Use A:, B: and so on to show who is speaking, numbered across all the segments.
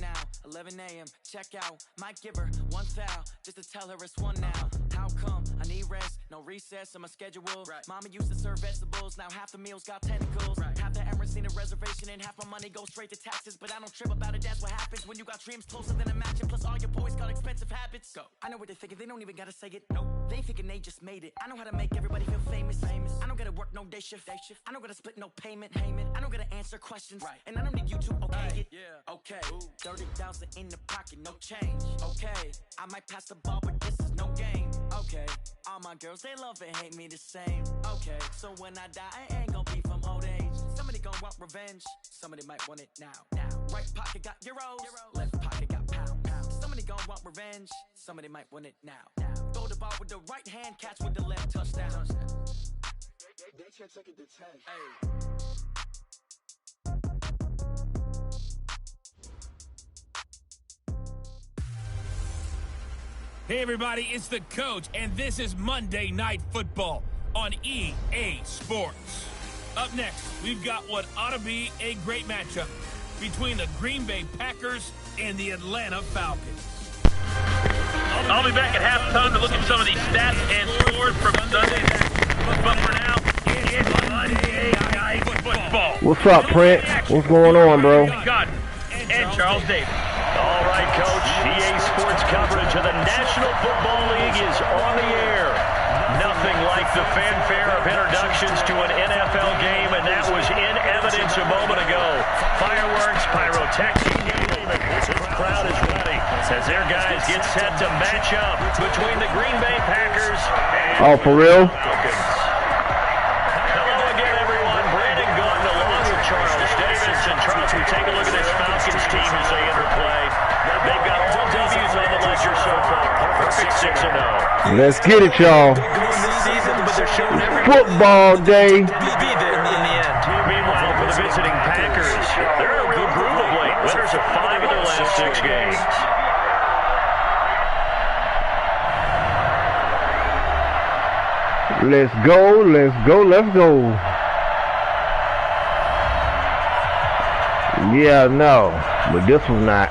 A: now, 11 a.m., check out, might give her one foul, just to tell her it's one now. How come? I need rest, no recess on my schedule. Mama used to serve vegetables, now half the meals got tentacles. Half the Emirates need a reservation and half my money goes straight to taxes. But I don't trip about it, that's what happens when you got dreams closer than a mansion. Plus all your boys got expensive habits. Go. I know what they're thinking, they don't even gotta say it. Nope. They thinking they just made it. I know how to make everybody feel famous. I don't gotta work no day shift. I don't gotta split no payment. I don't gotta answer questions. And I don't need you to okay it. Okay. 30,000 in the pocket, no change. Okay. I might pass the ball, but this is no game. Okay. All my girls, they love and hate me the same. Okay. So when I die, I ain't gonna be from old age. Somebody gon' want revenge. Somebody might want it now. Right pocket got euros. Left pocket got pound. Somebody gon' want revenge. Somebody might want it now. Throw the ball with the right hand, catch with the left, touchdown. They can't take it to 10.
B: Hey everybody, it's the coach, and this is Monday Night Football on EA Sports. Up next, we've got what ought to be a great matchup between the Green Bay Packers and the Atlanta Falcons.
C: I'll be back at halftime to look at some of these stats and scores from Sunday's action. But for now, it's Monday Night Football.
D: What's up, Prince? What's going on, bro?
C: God, and Charles Davis. All right, Coach. EA Sports coverage of the National Football League is on the air. Nothing like the fanfare of introductions to an NFL game, and that was in evidence a moment ago. Fireworks, pyrotechnics, this crowd is ready as their guys get set to match up between the Green Bay Packers and
D: for real?
C: Falcons. Hello again, everyone. Brandon Gordon along with Charles Davis. And Charles, we take a look at this Falcons team as they enter play. They've got all W's on the ledger so far. Perfect 6-0.
D: Let's get it, y'all. Football day.
C: Meanwhile, for the visiting Packers, they're a real groove of late. Winners of 5 of their last 6 games.
D: Let's go, let's go, let's go. Yeah, no, but this was not.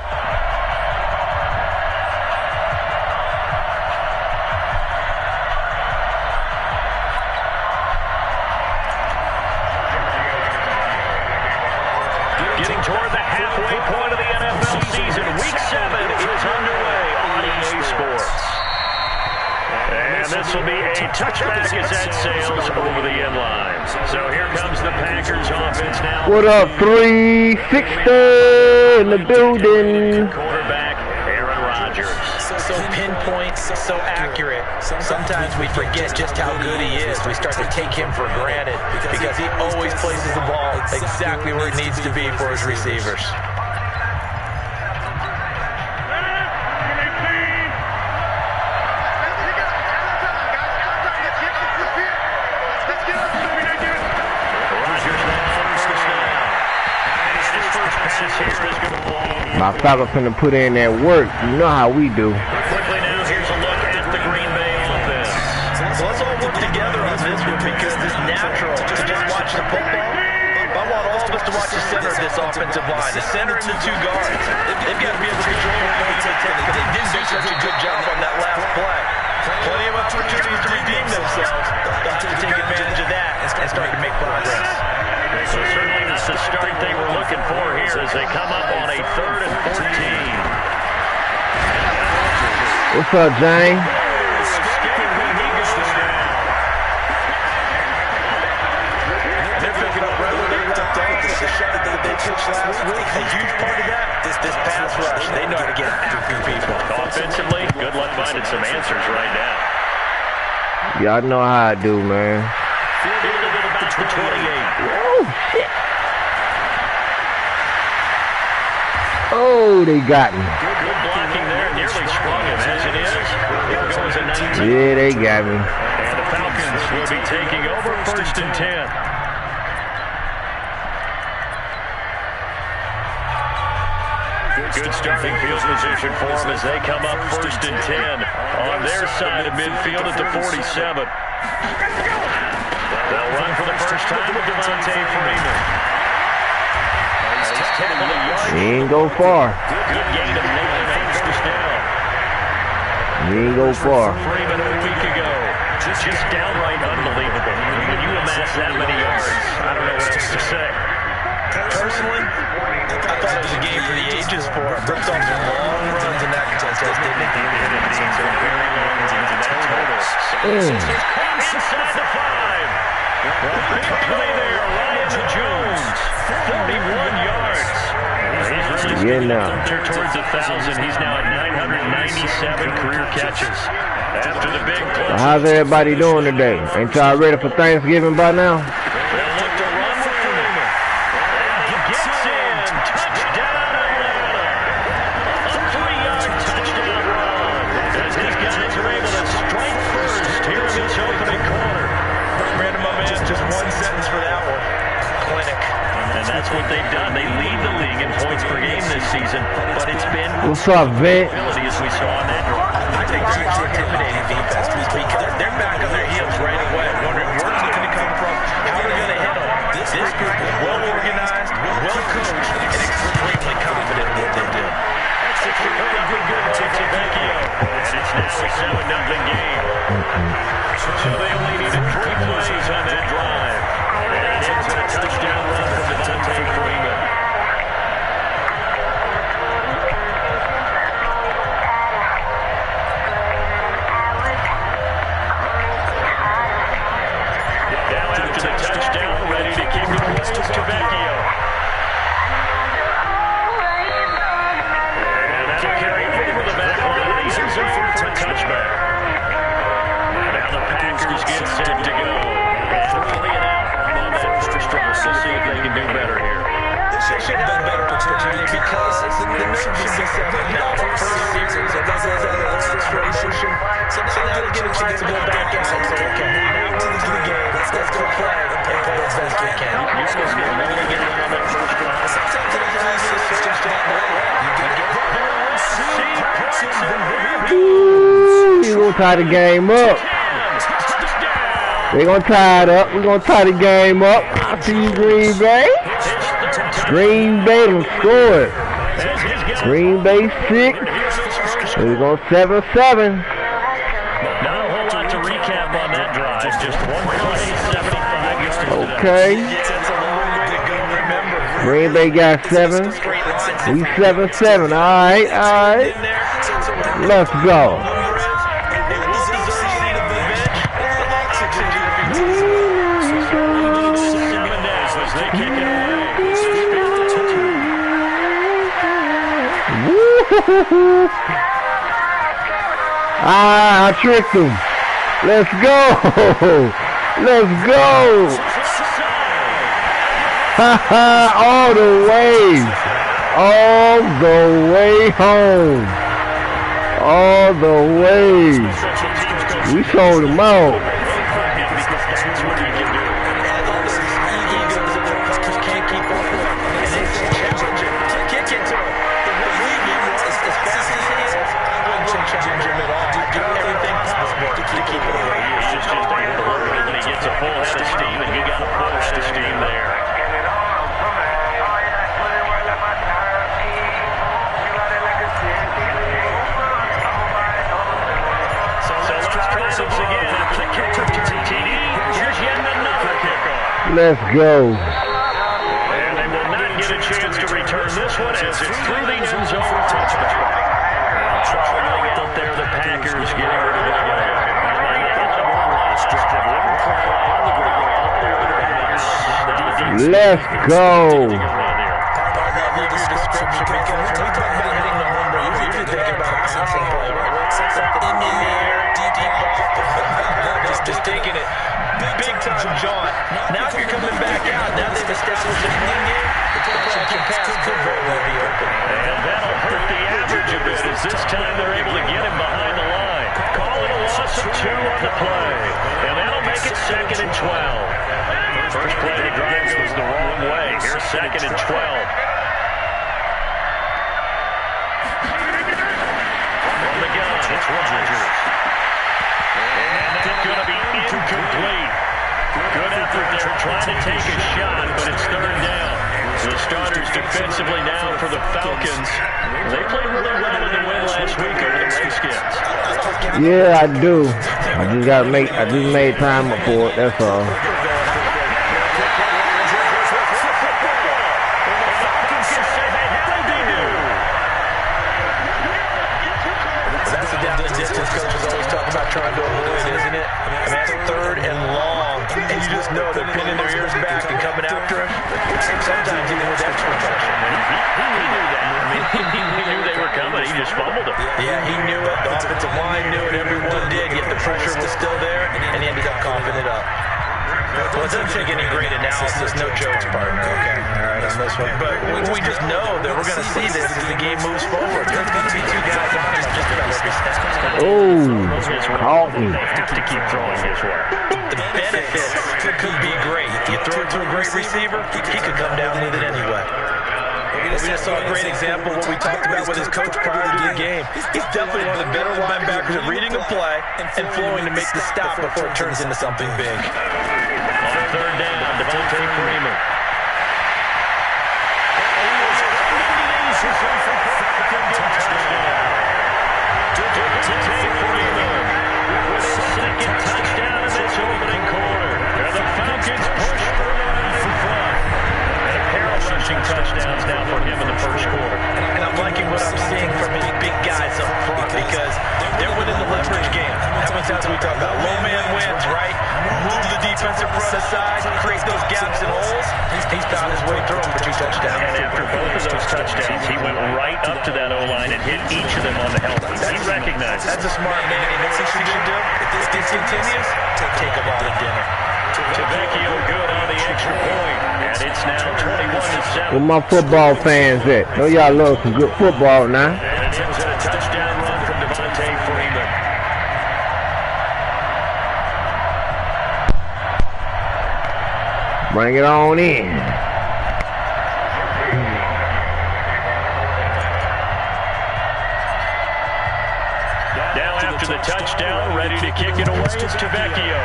C: Getting toward the halfway point of the NFL season, Week 7 is underway on EA Sports. And this will be a touchback as that sails over the end line. So here comes the Packers offense now.
D: What up, 360 in the building?
C: Quarterback Aaron Rodgers.
E: So pinpoint, so accurate. Sometimes we forget just how good he is. We start to take him for granted because he always places the ball exactly where it needs to be for his receivers.
D: My Falcons finna put in that work. You know how we do.
C: Quickly now, here's a look at the Green Bay offense.
E: So let's all work together on this one because it's natural to just watch the football. I want all of us to watch the center of this offensive line, the center and the 2 guards. They've got to be able to control the game. They did do such a good job on that last play. Plenty of opportunities to redeem themselves. Got to take advantage of that and start to make progress.
C: So certainly it's the start they were looking for here as they come up on a 3rd and 14.
D: What's up, Jane?
C: They're picking up right where they left off. The shot that they pitched last week. A huge part of that, this pass rush. They know how to get after people. Offensively, good luck finding some answers right now.
D: Y'all know how I do, man.
C: Fielded at about the 28.
D: Oh, shit. Oh, they got me.
C: Good blocking there. Nearly sprung him as it is. Here goes a 19.
D: Yeah, they got me.
C: And the Falcons will be taking over 1st and 10. Good starting field position for them as they come up 1st and 10 on their side of midfield at the 47. They'll run for the first time with Devontae Freeman. He's tackled a yard
D: He ain't go far.
C: Good gain of 9 on first down.
D: He ain't go far.
C: Freeman a week ago. Just downright unbelievable. When you amass that many yards, I don't know what else to say.
E: Personally, I thought it was a game for the ages for him. Ripped off some long runs in that contest, didn't he?
C: Some very long runs into that total. Inside the 5. Big play there. Ryan Jones. 41 yards. He's really speeding up there towards 1,000. He's now at 997 career catches. After the big play.
D: So how's everybody doing today? Ain't y'all ready for Thanksgiving by now?
C: They'll look to run with Freeman. Gets in. Touchdown, Atlanta. A 3-yard touchdown run. As these guys are able to strike first here in this opening quarter.
E: Brandon, my man, just one sentence for that one. Clinic.
C: And that's what they've done. They lead the league in points per game this season, but it's been
D: What's up, Vic?
C: ability as we saw on that drive.
E: I think they're intimidating defense because they're back on their heels right away, wondering where's it going to come from, how are they going to hit them. This group is well organized, well coached, and extremely confident in what they do.
C: That's a really good to Vecchio. And it's now a 7-0 game. So they only needed 3 plays on that drive. And it ends in a touchdown run from Devontae Freeman. Now after the touchdown, ready to kick it close to Vecchio. And that'll carry over the back line. He's in for a touchback. Now the Packers get set to go. And really an out on that first drive. We'll see if they can do better here.
E: They should have done better opportunity because the nerve should be set now for first series. It doesn't have that frustration. So now they get a chance to go back out and say, okay, now we're into the game. Let's go play and play as best we can.
C: You're supposed to be running again on that first drive.
E: Sometimes it is just about the way.
D: We're going to tie the game up. They're going to tie it up. We're going to tie the game up. I see you, Green Bay. Green Bay done scored. Green Bay 6. We're going 7-7.
C: Not a whole lot to recap on that drive. Just one play, 75 yards.
D: Okay. Green Bay got 7. We 7-7. All right. Let's go. I tricked him. Let's go. Let's go. All the way. All the way home. All the way. We sold him out. Let's go.
C: And they will not get a chance to return this one as it's through the end zone for touchback. Out there, the Packers getting rid of the game.
D: Let's go.
E: Just taking it big time, John. Now if you're coming back out, now they've established a run game, the play pass could very well be open.
C: And that'll hurt the average a bit as this time they're able to get him behind the line. Call it a loss of 2 on the play. And that'll make it 2nd and 12. First play of the drive was the wrong way. Here's 2nd and 12. From the gun, it's Rodgers. And that's going to be incomplete. Good effort there trying to take a shot, but it's 3rd down. The starters defensively now for the Falcons. They played really well in the win last week over the Redskins.
D: Yeah, I do. I just made time up for it, that's all.
E: That's the distance coaches always talk about trying to avoid, isn't it? I mean, that's 3rd and long, and you just know they're pinning their ears back and coming after him. Sometimes even with extra protection.
C: He knew that. I mean, he knew they were coming. He just fumbled it.
E: Yeah, he knew it. The offensive line knew it. Everyone did. Yet the pressure was still there, and he ended up coughing it up. Well, it doesn't take any great analysis. No jokes, partner. Okay, all right, on this one. But we just know that we're going to see this as the game moves forward. There's going to be 2 guys on just about every snap.
D: Oh, caught me.
C: To keep throwing his way.
E: The benefits could be great. You throw it to a great receiver, he could come down with it anyway. We just saw a great example of what we talked about with his coach prior to the game. He's definitely one of the better linebackers at reading a play and flowing to make the stop before it turns into something big.
C: On 3rd down, Devontae Freeman. Second touchdown in this opening quarter. The Falcons push further out in front. And a pair of rushing touchdowns now for him in the first quarter.
E: And I'm liking what I'm seeing from his big guys up front because they're winning the leverage game. How many times we talk about low man wins, right? Move the defensive front aside, create those gaps and holes. He's found his way through them for 2 touchdowns.
C: And after both of those touchdowns, he went right up to that O-line and hit each of them on the helmet. He recognized
E: that's a smart man. He knows what he should do. If this continues, take him out to dinner.
C: Tavecchio good on the extra point. And it's now 21-7.
D: Where my football fans at? Know y'all love some good football now.
C: And it ends in a touchdown run from Devontae Freeman.
D: Bring it on in.
C: Now after the touchdown, ready to kick it away is Tavecchio.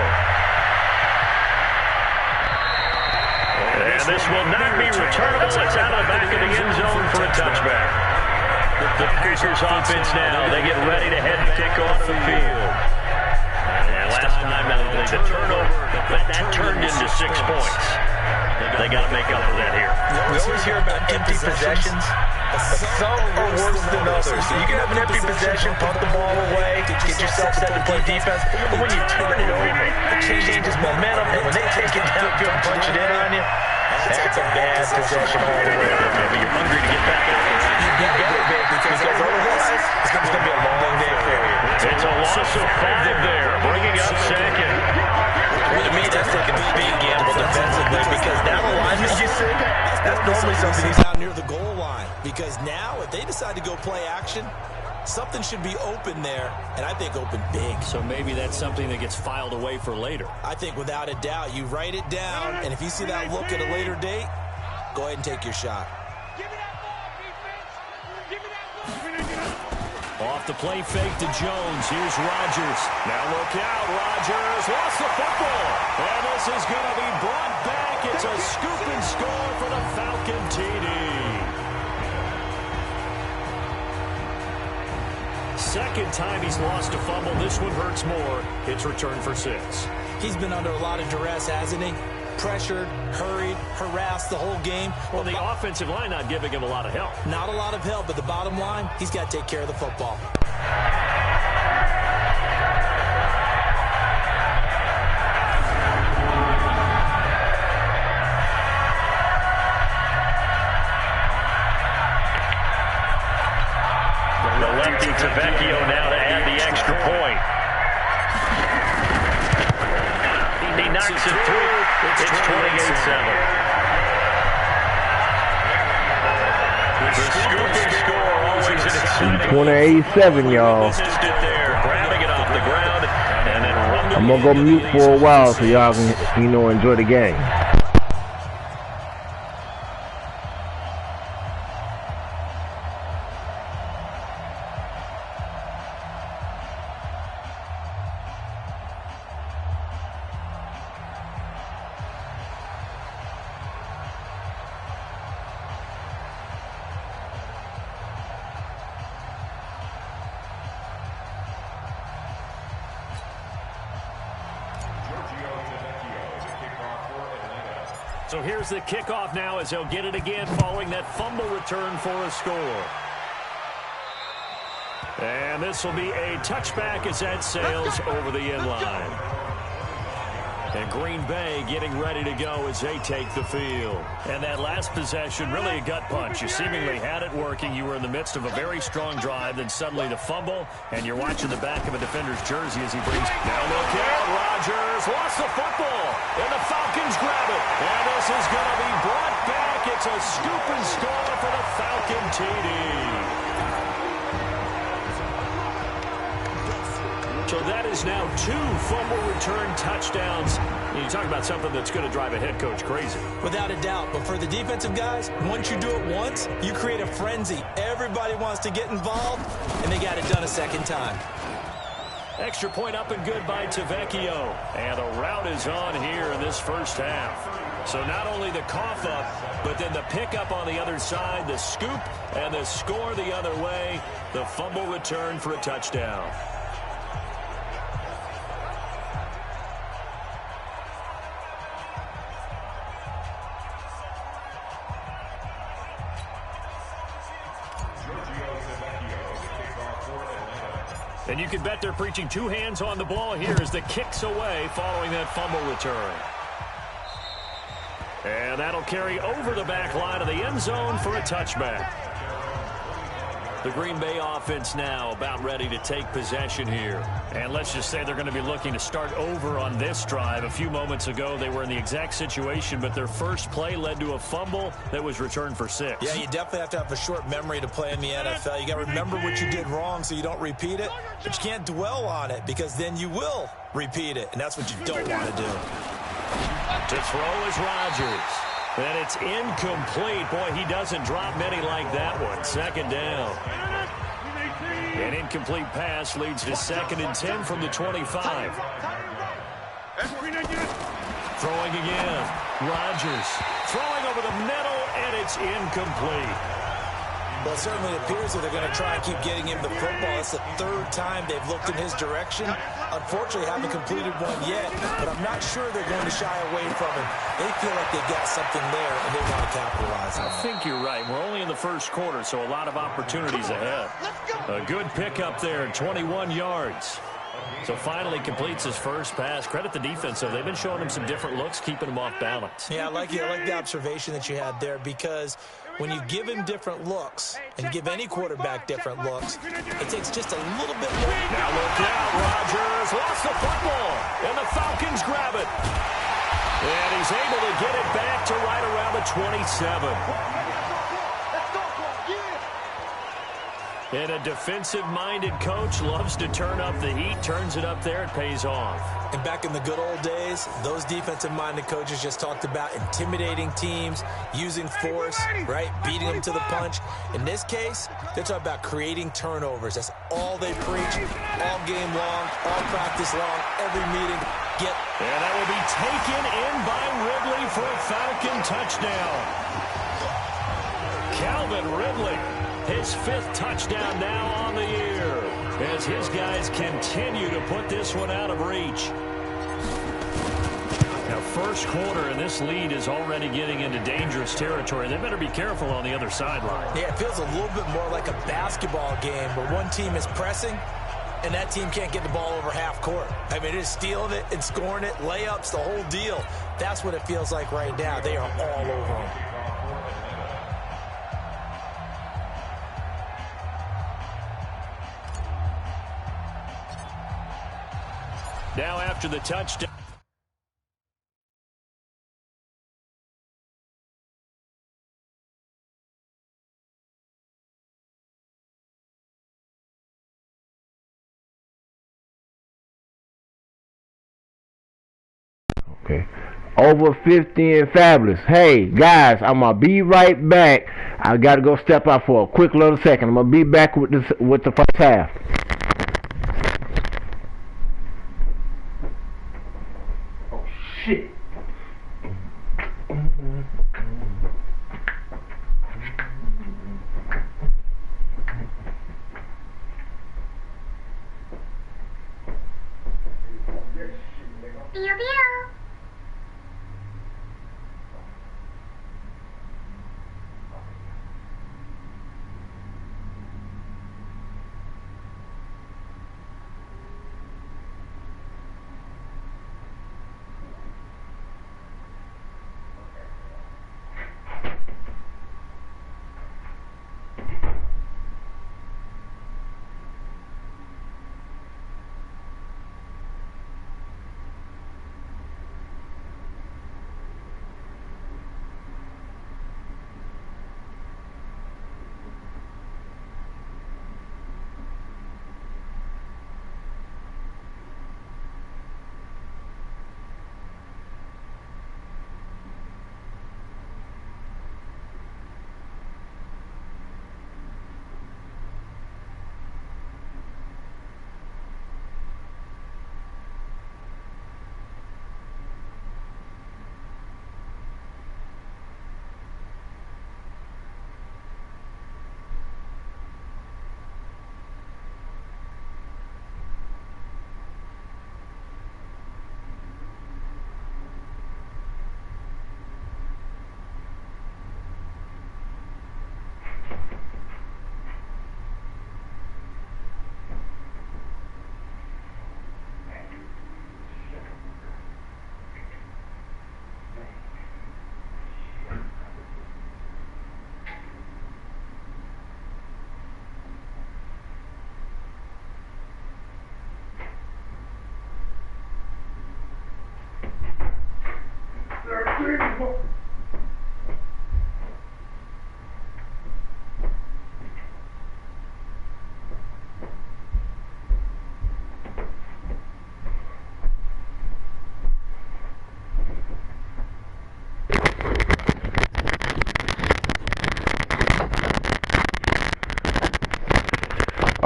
C: And this will not be returnable. It's out of the back of the end zone for a touchback. The Packers offense now, they get ready to head kick off the field. And last time, not only the turnover, but that turned into 6 points. They got to make up for that here.
E: We always hear about empty possessions. Some are worse than others. So you can have an empty possession, punt the ball away, get yourself set to play defense. But when you turn it over, it changes momentum. And when they take it downfield and punch it in on you, that's a bad possession all the way.
C: Maybe you're hungry to get back out there.
E: You better be, because otherwise, it's going to be a long day for you.
C: It's a loss of 5 there, bringing up second.
E: To me, that's taking a big gamble defensively because that alignment you see, that's normally something he's out near the goal line. Because now, if they decide to go play action, something should be open there, and I think open big.
F: So maybe that's something that gets filed away for later.
E: I think without a doubt, you write it down, and if you see that look at a later date, go ahead and take your shot.
F: Off the play fake to Jones. Here's Rodgers. Now look out. Rodgers lost the football. And this is going to be brought back. It's a scoop and score for the Falcon TD. Second time he's lost a fumble. This one hurts more. It's returned for 6.
E: He's been under a lot of duress, hasn't he? Pressured, hurried, harassed the whole game.
F: Well, the offensive line not giving him a lot of help.
E: Not a lot of help, but the bottom line, he's got to take care of the football.
C: The lefty Tavecchio now to add the extra point. He knocks it through. It's 28-7. The scoop and score always an exciting.
D: 28-7, y'all.
C: Grabbing it off the ground and then
D: I'm gonna go mute for a while so y'all can, enjoy the game.
F: So here's the kickoff now as they'll get it again following that fumble return for a score. And this will be a touchback as that sails over the end line. And Green Bay getting ready to go as they take the field. And that last possession, really a gut punch. You seemingly had it working. You were in the midst of a very strong drive. Then suddenly the fumble, and you're watching the back of a defender's jersey as he brings. Now look out. Rodgers lost the football. And the Falcons grab it. And this is going to be brought back. It's a scoop and score for the Falcon TD. So that is now 2 fumble return touchdowns. And you talk about something that's going to drive a head coach crazy.
G: Without a doubt. But for the defensive guys, once you do it once, you create a frenzy. Everybody wants to get involved, and they got it done a second time.
F: Extra point up and good by Tavecchio. And the route is on here in this first half. So not only the cough up, but then the pickup on the other side, the scoop, and the score the other way. The fumble return for a touchdown. And you can bet they're preaching 2 hands on the ball here as the kick's away following that fumble return. And that'll carry over the back line of the end zone for a touchback. The Green Bay offense now about ready to take possession here. And let's just say they're going to be looking to start over on this drive. A few moments ago, they were in the exact situation, but their first play led to a fumble that was returned for 6.
G: Yeah, you definitely have to have a short memory to play in the NFL. You got to remember what you did wrong so you don't repeat it, but you can't dwell on it because then you will repeat it, and that's what you don't want to do.
F: To throw is Rodgers. And it's incomplete. Boy, he doesn't drop many like that one. Second down. An incomplete pass leads to 2nd and 10 from the 25. Throwing again. Rodgers throwing over the middle, and it's incomplete.
G: Well, it certainly appears that they're going to try and keep getting him the football. It's the 3rd time they've looked in his direction. Unfortunately, haven't completed one yet, but I'm not sure they're going to shy away from him. They feel like they've got something there, and they want to capitalize on it.
F: I think you're right. We're only in the first quarter, so a lot of opportunities ahead. A good pickup there, 21 yards. So finally completes his first pass. Credit the defense, though. They've been showing him some different looks, keeping him off balance.
G: Yeah, I like the observation that you had there, because when you give him different looks and give any quarterback different looks, it takes just a little bit more.
F: Now look out. Rodgers lost the football, and the Falcons grab it. And he's able to get it back to right around the 27. And a defensive-minded coach loves to turn up the heat, turns it up there, it pays off.
G: And back in the good old days, those defensive-minded coaches just talked about intimidating teams, using force, right, beating them to the punch. In this case, they're talking about creating turnovers. That's all they preach, all game long, all practice long, every meeting.
F: And that will be taken in by Ridley for a Falcon touchdown. Calvin Ridley, his 5th touchdown now on the year, as his guys continue to put this one out of reach. Now, first quarter, and this lead is already getting into dangerous territory. They better be careful on the other sideline.
G: Yeah, it feels a little bit more like a basketball game where one team is pressing, and that team can't get the ball over half court. I mean, it is stealing it and scoring it, layups, the whole deal. That's what it feels like right now. They are all over them.
F: Now after the touchdown.
D: Okay. Over 50 and fabulous. Hey, guys, I'm going to be right back. I got to go step out for a quick little second. I'm going to be back with the first half. Oh, shit.
H: Pew pew.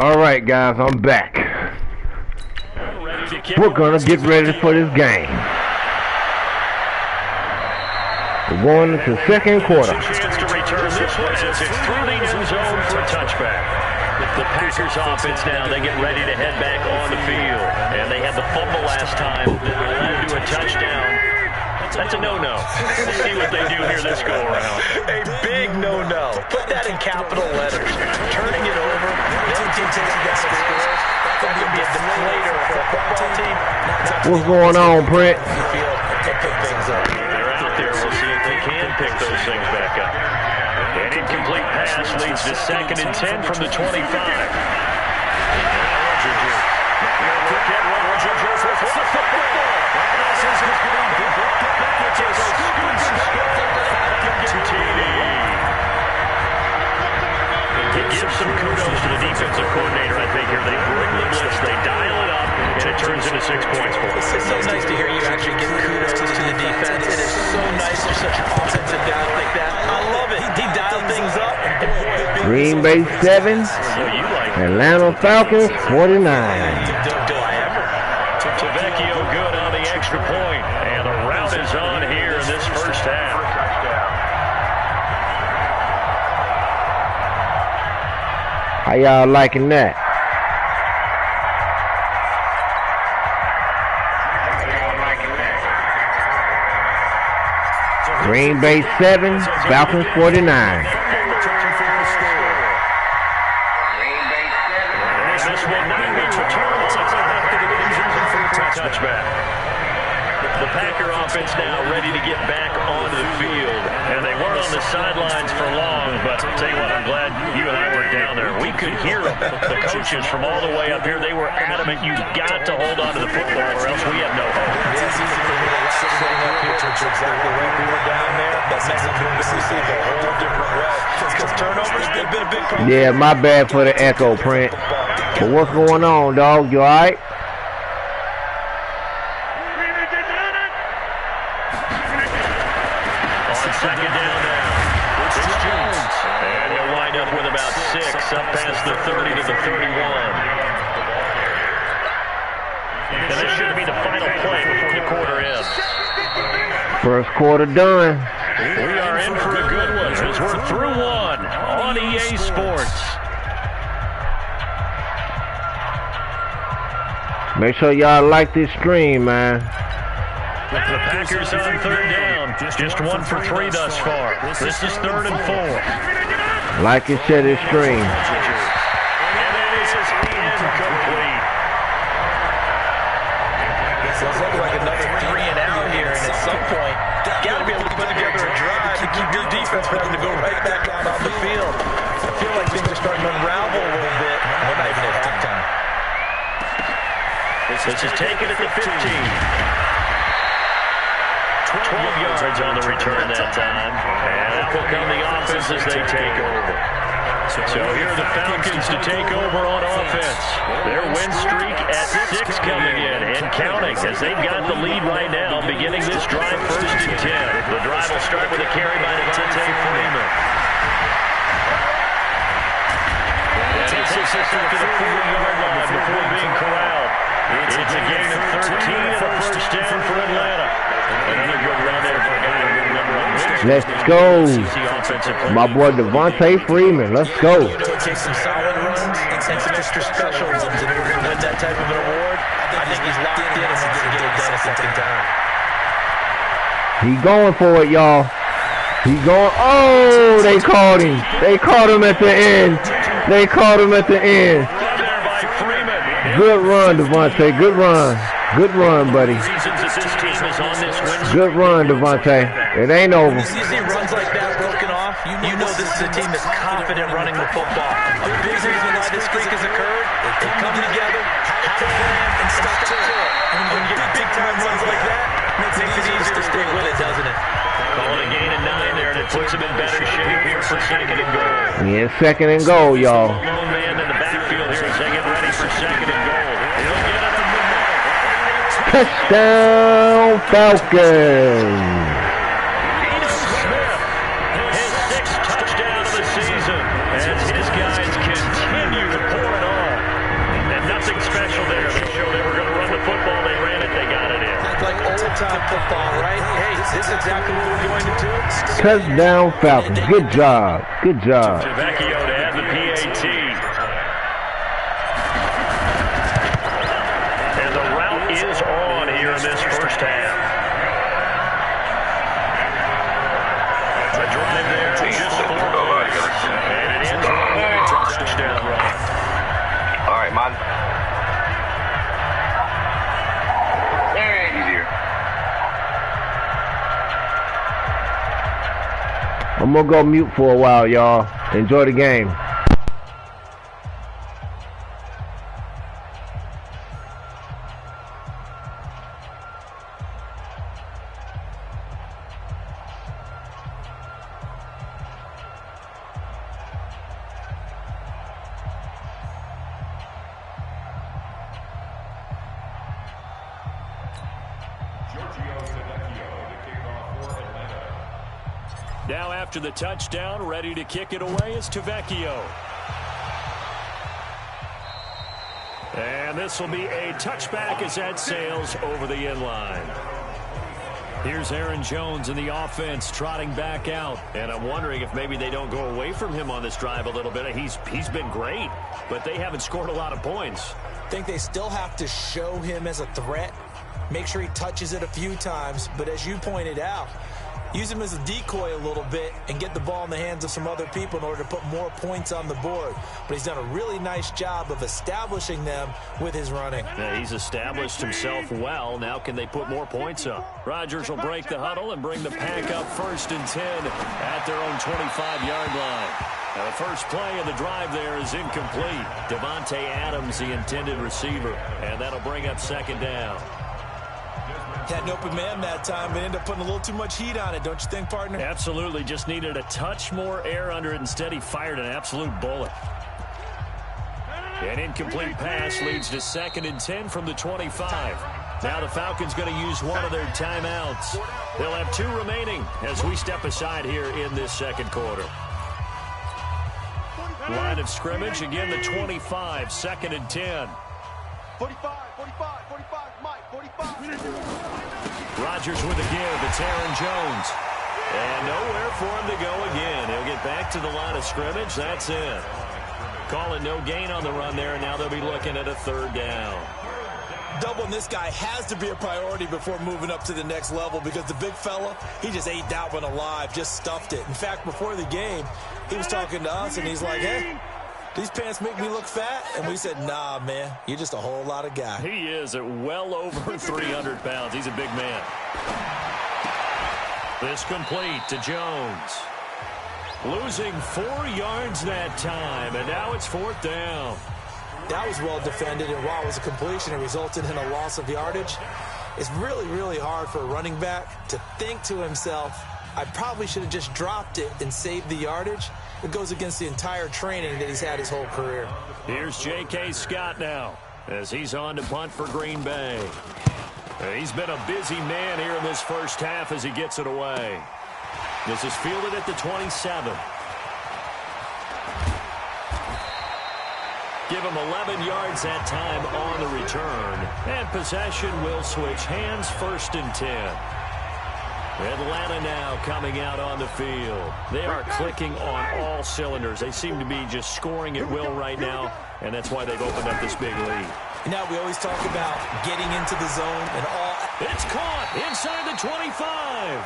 D: All right, guys, I'm back. We're gonna get ready for this game. We're going into the second quarter.
C: Chance to return this one as it's through the end zone for a touchback. The Packers offense now, they get ready to head back on the field. And they had the fumble last time that led to a touchdown. That's a no-no. Let's see what they do here this go-around.
E: A big no-no. Put that in capital letters. Turning it over. That could be a deflator for a football team.
D: What's going on, Brent?
C: They're out there. We'll see if they can pick those things back up. An incomplete pass leads to 2nd and 10 from the 25. It gives some kudos to the defensive coordinator, I think, here. They bring the blitz, they dial it up, and it turns into 6 points for them.
E: It's so nice to hear you actually give kudos to the defense. It is so nice for such an offensive guy like that. I love it. He dialed things up.
D: Green Bay 7, Atlanta Falcons 49.
C: Tavecchio good on the extra point, and the route is on here in this first half.
D: How y'all liking that? Green Bay 7, Falcons 49.
C: This will not be returned. Touchback. The Packer offense now ready to get back onto the field. And they weren't on the sidelines for long, but I'll tell you what, I'm glad you and I were down there. We could hear them. The coaches from all the way up here, they were adamant, you've got to hold on to the football or else we have no hope.
E: It's easy for me to sitting up here, which is exactly right. We were down there. That message was received a whole different way. Because turnovers, they've been a big problem.
D: Yeah, my bad for the echo, Print. But what's going on, dog? You all right?
C: Second down now. It's Jones. And he'll wind up with about 6, up past the 30 to the 31. And this should be the final play before the quarter ends.
D: First quarter done.
C: We are in for a good one as we're through one on EA Sports.
D: Make sure y'all like this stream, man.
C: The Packers on 3rd down. Just 1 for 3 thus far. This is 3rd and 4.
D: Like and share this stream.
C: And it is incomplete.
E: This looks like another 3 and out here, and at some point, got to be able to put together a drive to keep your defense from having to go right back out on the field. I feel like things are starting to unravel a little bit. We're not even at halftime.
C: This is taken at the 15. 12 yards on the return that time. And it will come the offense as they take over. So here are the Falcons to take over on offense. Their win streak at 6 coming in and counting as they've got the lead right now beginning this drive 1st and 10. The drive will start with a carry by Devontae Freeman. And he takes us up to the 40-yard line before being corralled. It's a gain of 13 and a first down for Atlanta. Another good run there for a guy who remember.
D: Let's go. My boy Devontae Freeman. Let's go.
E: Take some solid runs and some extra specials in order to win that type of an award. I think he's locked in and he's going to get it done a second time.
D: He going for it, y'all. He going. Oh, they caught him. They caught him at the end. They caught him at the end. Good run, Devontae. Good run. Good run, buddy. Good run, Devontae. It ain't over.
E: You see runs like that broken off, you know this is a team that's confident running the football. A big reason why this streak has occurred, they come together, have a plan, and stuck to it. And when you get big-time runs like that, it makes it easier to stay with it, doesn't it?
C: Calling a gain of 9 there, and it puts them in better shape here for 2nd and goal.
D: Yeah, 2nd and goal, y'all.
C: Lone man in the backfield here as they get ready for 2nd and goal. He'll get it up the middle.
D: Touchdown, Falcons.
C: His 6th touchdown of the season as his guys continue to pour it on.
E: This is exactly what we're going to do.
D: Touchdown Falcons. Good job. Good job.
C: Vecchio to add the PAT. And the route is on here in this first half. A drive there, just 4 points. And it ends with a touchdown run.
H: All right, man. Easier.
D: I'm going to go mute for a while, y'all. Enjoy the game.
F: Now after the touchdown, ready to kick it away is Vecchio. And this will be a touchback as that sails over the end line. Here's Aaron Jones in the offense trotting back out. And I'm wondering if maybe they don't go away from him on this drive a little bit. He's been great, but they haven't scored a lot of points.
G: I think they still have to show him as a threat. Make sure he touches it a few times. But as you pointed out, use him as a decoy a little bit and get the ball in the hands of some other people in order to put more points on the board. But he's done a really nice job of establishing them with his running.
F: Yeah, he's established himself well. Now can they put more points up? Rodgers will break the huddle and bring the pack up 1st and 10 at their own 25-yard line. Now the first play of the drive there is incomplete. Devontae Adams, the intended receiver, and that'll bring up 2nd down.
G: Had an open man that time, but ended up putting a little too much heat on it, don't you think, partner?
F: Absolutely. Just needed a touch more air under it. Instead, he fired an absolute bullet. An incomplete pass leads to 2nd and 10 from the 25. Now the Falcons going to use one of their timeouts. They'll have 2 remaining as we step aside here in this 2nd quarter. Line of scrimmage, again, the 25, 2nd and 10.
I: 45, Mike, 45.
F: Rodgers with a give. It's Aaron Jones. And nowhere for him to go again. He'll get back to the line of scrimmage. That's it. Calling no gain on the run there, and now they'll be looking at a 3rd down.
G: Doubling this guy has to be a priority before moving up to the next level because the big fella, he just ate that one alive, just stuffed it. In fact, before the game, he was talking to us, and he's like, hey, these pants make me look fat? And we said, nah, man, you're just a whole lot of guy.
F: He is at well over 300 pounds. He's a big man. This complete to Jones. Losing 4 yards that time, and now it's 4th down.
G: That was well defended, and while it was a completion, it resulted in a loss of yardage. It's really, really hard for a running back to think to himself, I probably should have just dropped it and saved the yardage. It goes against the entire training that he's had his whole career.
F: Here's J.K. Scott now as he's on to punt for Green Bay. He's been a busy man here in this first half as he gets it away. This is fielded at the 27. Give him 11 yards that time on the return. And possession will switch hands, 1st and 10. Atlanta now coming out on the field. They are clicking on all cylinders. They seem to be just scoring at will right now, and that's why they've opened up this big lead.
G: Now we always talk about getting into the zone and all.
F: It's caught inside the 25.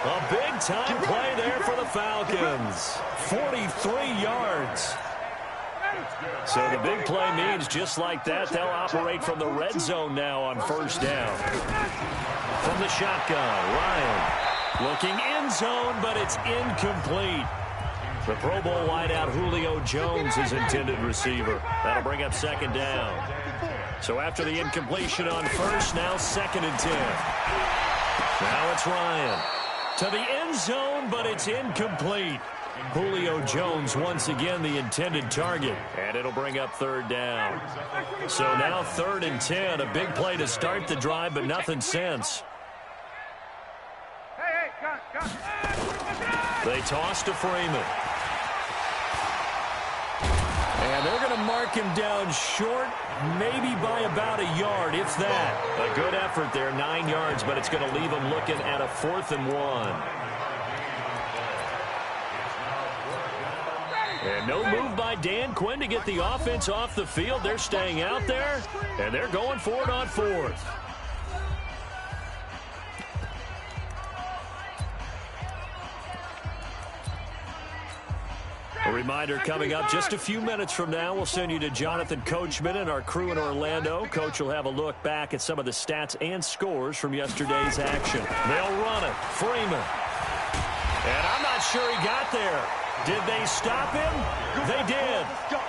F: A big-time play there for the Falcons. 43 yards. So the big play means just like that, they'll operate from the red zone now on 1st down. From the shotgun, Ryan looking end zone, but it's incomplete. The Pro Bowl wideout Julio Jones is intended receiver. That'll bring up 2nd down. So after the incompletion on 1st, now 2nd and 10. Now it's Ryan to the end zone, but it's incomplete. Julio Jones once again the intended target, and it'll bring up 3rd down. So now 3rd and 10, a big play to start the drive, but nothing since. They toss to Freeman. And they're going to mark him down short, maybe by about a yard, if that. A good effort there, 9 yards, but it's going to leave him looking at a 4th and 1. And no move by Dan Quinn to get the offense off the field. They're staying out there, and they're going for it on 4th. A reminder coming up just a few minutes from now, we'll send you to Jonathan Coachman and our crew in Orlando. Coach will have a look back at some of the stats and scores from yesterday's action. They'll run it. Freeman. And I'm not sure he got there. Did they stop him? They did.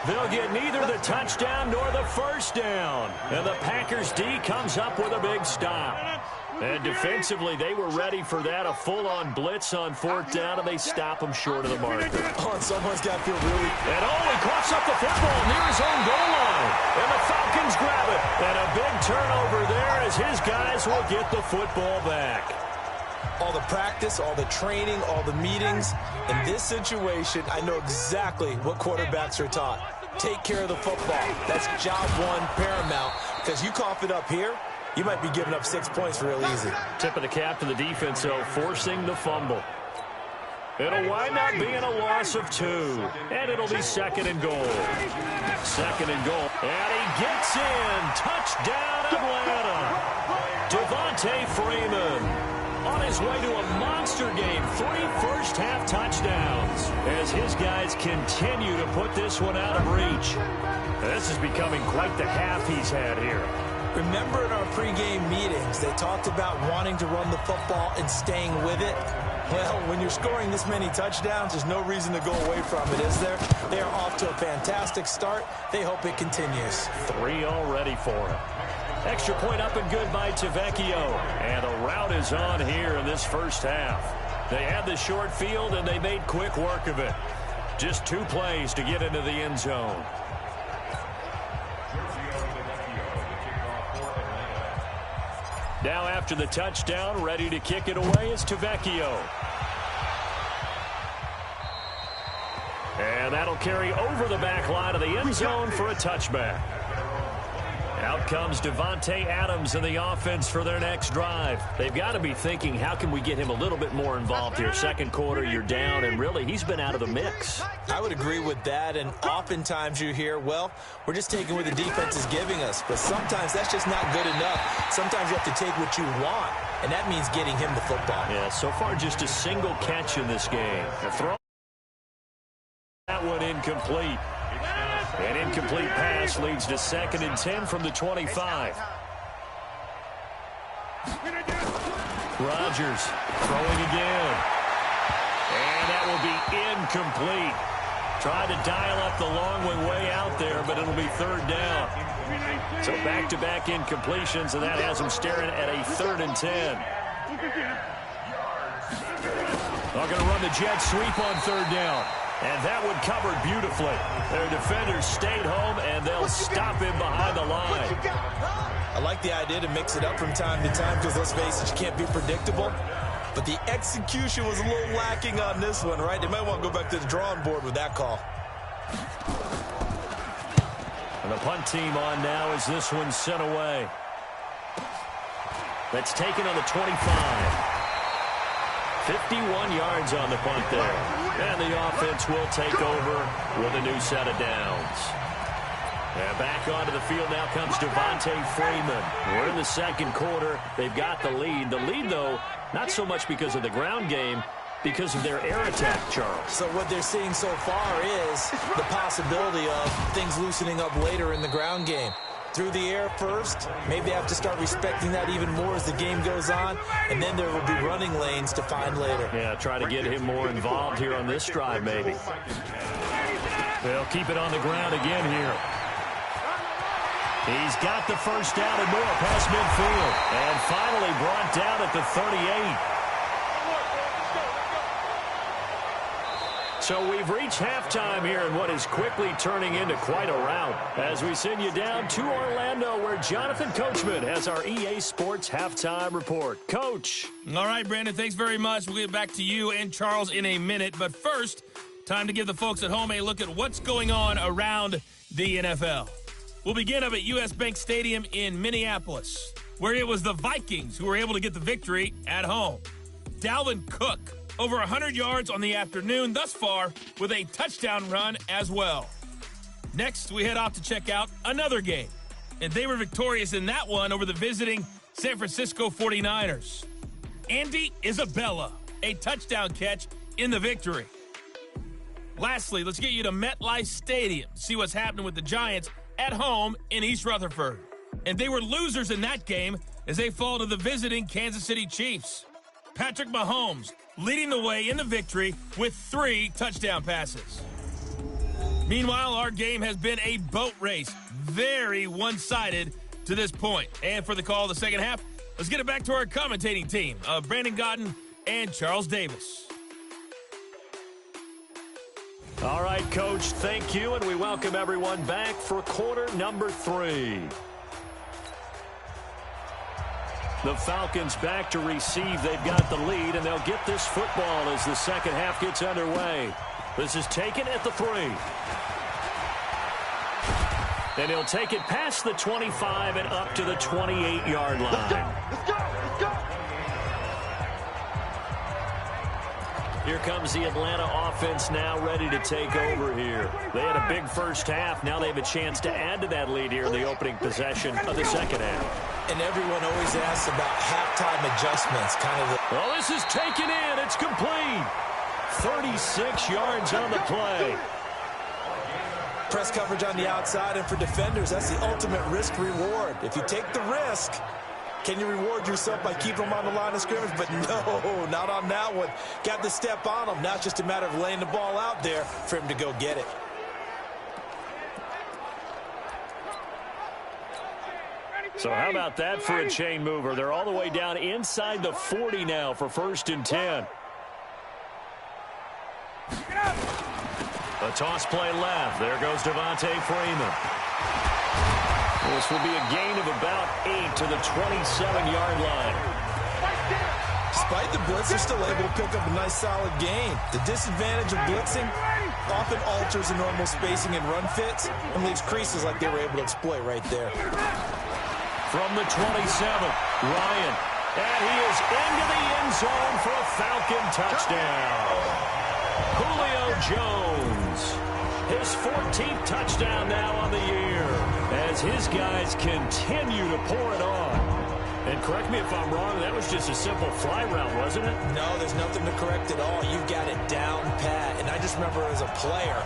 F: They'll get neither the touchdown nor the first down. And the Packers D comes up with a big stop. And defensively, they were ready for that, a full-on blitz on 4th down, and they stop him short of the marker.
G: Oh, and someone's got to feel really...
F: And he coughs up the football near his own goal line. And the Falcons grab it. And a big turnover there as his guys will get the football back.
G: All the practice, all the training, all the meetings. In this situation, I know exactly what quarterbacks are taught. Take care of the football. That's job one, paramount. Because you cough it up here, you might be giving up 6 points real easy.
F: Tip of the cap to the defense, though, forcing the fumble. It'll wind up being a loss of 2. And it'll be 2nd and goal. 2nd and goal. And he gets in. Touchdown, Atlanta. Devontae Freeman on his way to a monster game. 3 first-half touchdowns as his guys continue to put this one out of reach. This is becoming quite the half he's had here.
G: Remember in our pregame meetings, they talked about wanting to run the football and staying with it? Well, when you're scoring this many touchdowns, there's no reason to go away from it, is there? They are off to a fantastic start. They hope it continues.
F: 3 already for him. Extra point up and good by Tavecchio. And a route is on here in this first half. They had the short field, and they made quick work of it. Just 2 plays to get into the end zone. Now after the touchdown, ready to kick it away is Tavecchio. And that'll carry over the back line of the end zone for a touchback. Out comes Devontae Adams in the offense for their next drive. They've got to be thinking, how can we get him a little bit more involved here? Second quarter, you're down, and really, he's been out of the mix.
G: I would agree with that, and oftentimes you hear, well, we're just taking what the defense is giving us. But sometimes that's just not good enough. Sometimes you have to take what you want, and that means getting him the football.
F: Yeah, so far just a single catch in this game. The throw. That one incomplete. An incomplete pass leads to 2nd and 10 from the 25. Rodgers throwing again. And that will be incomplete. Tried to dial up the long way out there, but it'll be 3rd down. So back-to-back incompletions, and that has them staring at a 3rd and 10. They're going to run the jet sweep on 3rd down. And that one covered beautifully. Their defenders stayed home, and they'll stop him behind the line.
G: I like the idea to mix it up from time to time because, let's face it, you can't be predictable. But the execution was a little lacking on this one, right? They might want to go back to the drawing board with that call.
F: And the punt team on now as this one's sent away. That's taken on the 25. 51 yards on the punt there. And the offense will take over with a new set of downs. And back onto the field now comes Devontae Freeman. We're in the second quarter. They've got the lead. The lead, though, not so much because of the ground game, because of their air attack, Charles.
G: So what they're seeing so far is the possibility of things loosening up later in the ground game. Through the air first, maybe they have to start respecting that even more as the game goes on, and then there will be running lanes to find later.
F: Yeah, try to get him more involved here on this drive, maybe. They'll keep it on the ground again here. He's got the first down and more past midfield, and finally brought down at the 38. So we've reached halftime here in what is quickly turning into quite a rout as we send you down to Orlando where Jonathan Coachman has our EA Sports Halftime Report. Coach.
B: All right, Brandon, thanks very much. We'll get back to you and Charles in a minute. But first, Time to give the folks at home a look at what's going on around the NFL. We'll begin up at U.S. Bank Stadium in Minneapolis, where it was the Vikings who were able to get the victory at home. Dalvin Cook, over 100 yards on the afternoon thus far, with a touchdown run as well. Next, we head off to check out another game, and they were victorious in that one over the visiting San Francisco 49ers. Andy Isabella, a touchdown catch in the victory. Lastly, let's get you to MetLife Stadium to see what's happening with the Giants at home in East Rutherford. And they were losers in that game as they fall to the visiting Kansas City Chiefs. Patrick Mahomes leading the way in the victory with 3 touchdown passes. Meanwhile, our game has been a boat race, very one-sided to this point. And for the call of the second half, let's get it back to our commentating team of Brandon Godden and Charles Davis.
F: All right, Coach, thank you, and we welcome everyone back for quarter number 3. The Falcons back to receive. They've got the lead, and they'll get this football as the second half gets underway. This is taken at the 3. And he'll take it past the 25 and up to the 28-yard line.
I: Let's go! Let's go!
F: Here comes the Atlanta offense now ready to take over here. They had a big first half. Now they have a chance to add to that lead here in the opening possession of the second half.
G: And everyone always asks about halftime adjustments.
F: Oh, this is taken in. It's complete. 36 yards on the play.
G: Press coverage on the outside, and for defenders, that's the ultimate risk-reward. If you take the risk, can you reward yourself by keeping them on the line of scrimmage? But no, not on that one. Got to step on them. Now it's just a matter of laying the ball out there for him to go get it.
F: So how about that for a chain mover? They're all the way down inside the 40 now for 1st and 10. A toss play left. There goes Devontae Freeman. This will be a gain of about 8 to the 27-yard line.
G: Despite the blitz, they're still able to pick up a nice, solid gain. The disadvantage of blitzing often alters the normal spacing and run fits and leaves creases like they were able to exploit right there.
F: From the 27, Ryan. And he is into the end zone for a Falcon touchdown. Julio Jones, his 14th touchdown now on the year as his guys continue to pour it on. And correct me if I'm wrong, that was just a simple fly route, wasn't it?
G: No, there's nothing to correct at all. You've got it down pat. And I just remember as a player,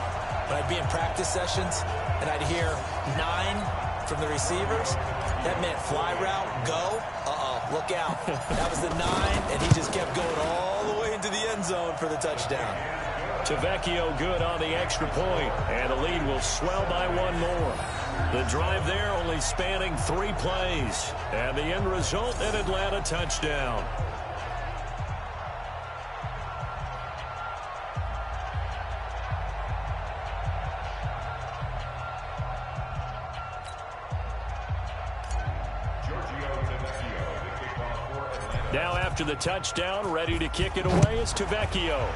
G: when I'd be in practice sessions and I'd hear 9 from the receivers, that meant fly route, go, look out. That was the 9, and he just kept going all the way into the end zone for the touchdown.
F: Tavecchio good on the extra point, and the lead will swell by 1 more. The drive there only spanning 3 plays, and the end result, an Atlanta touchdown. Now after the touchdown, ready to kick it away is Tavecchio.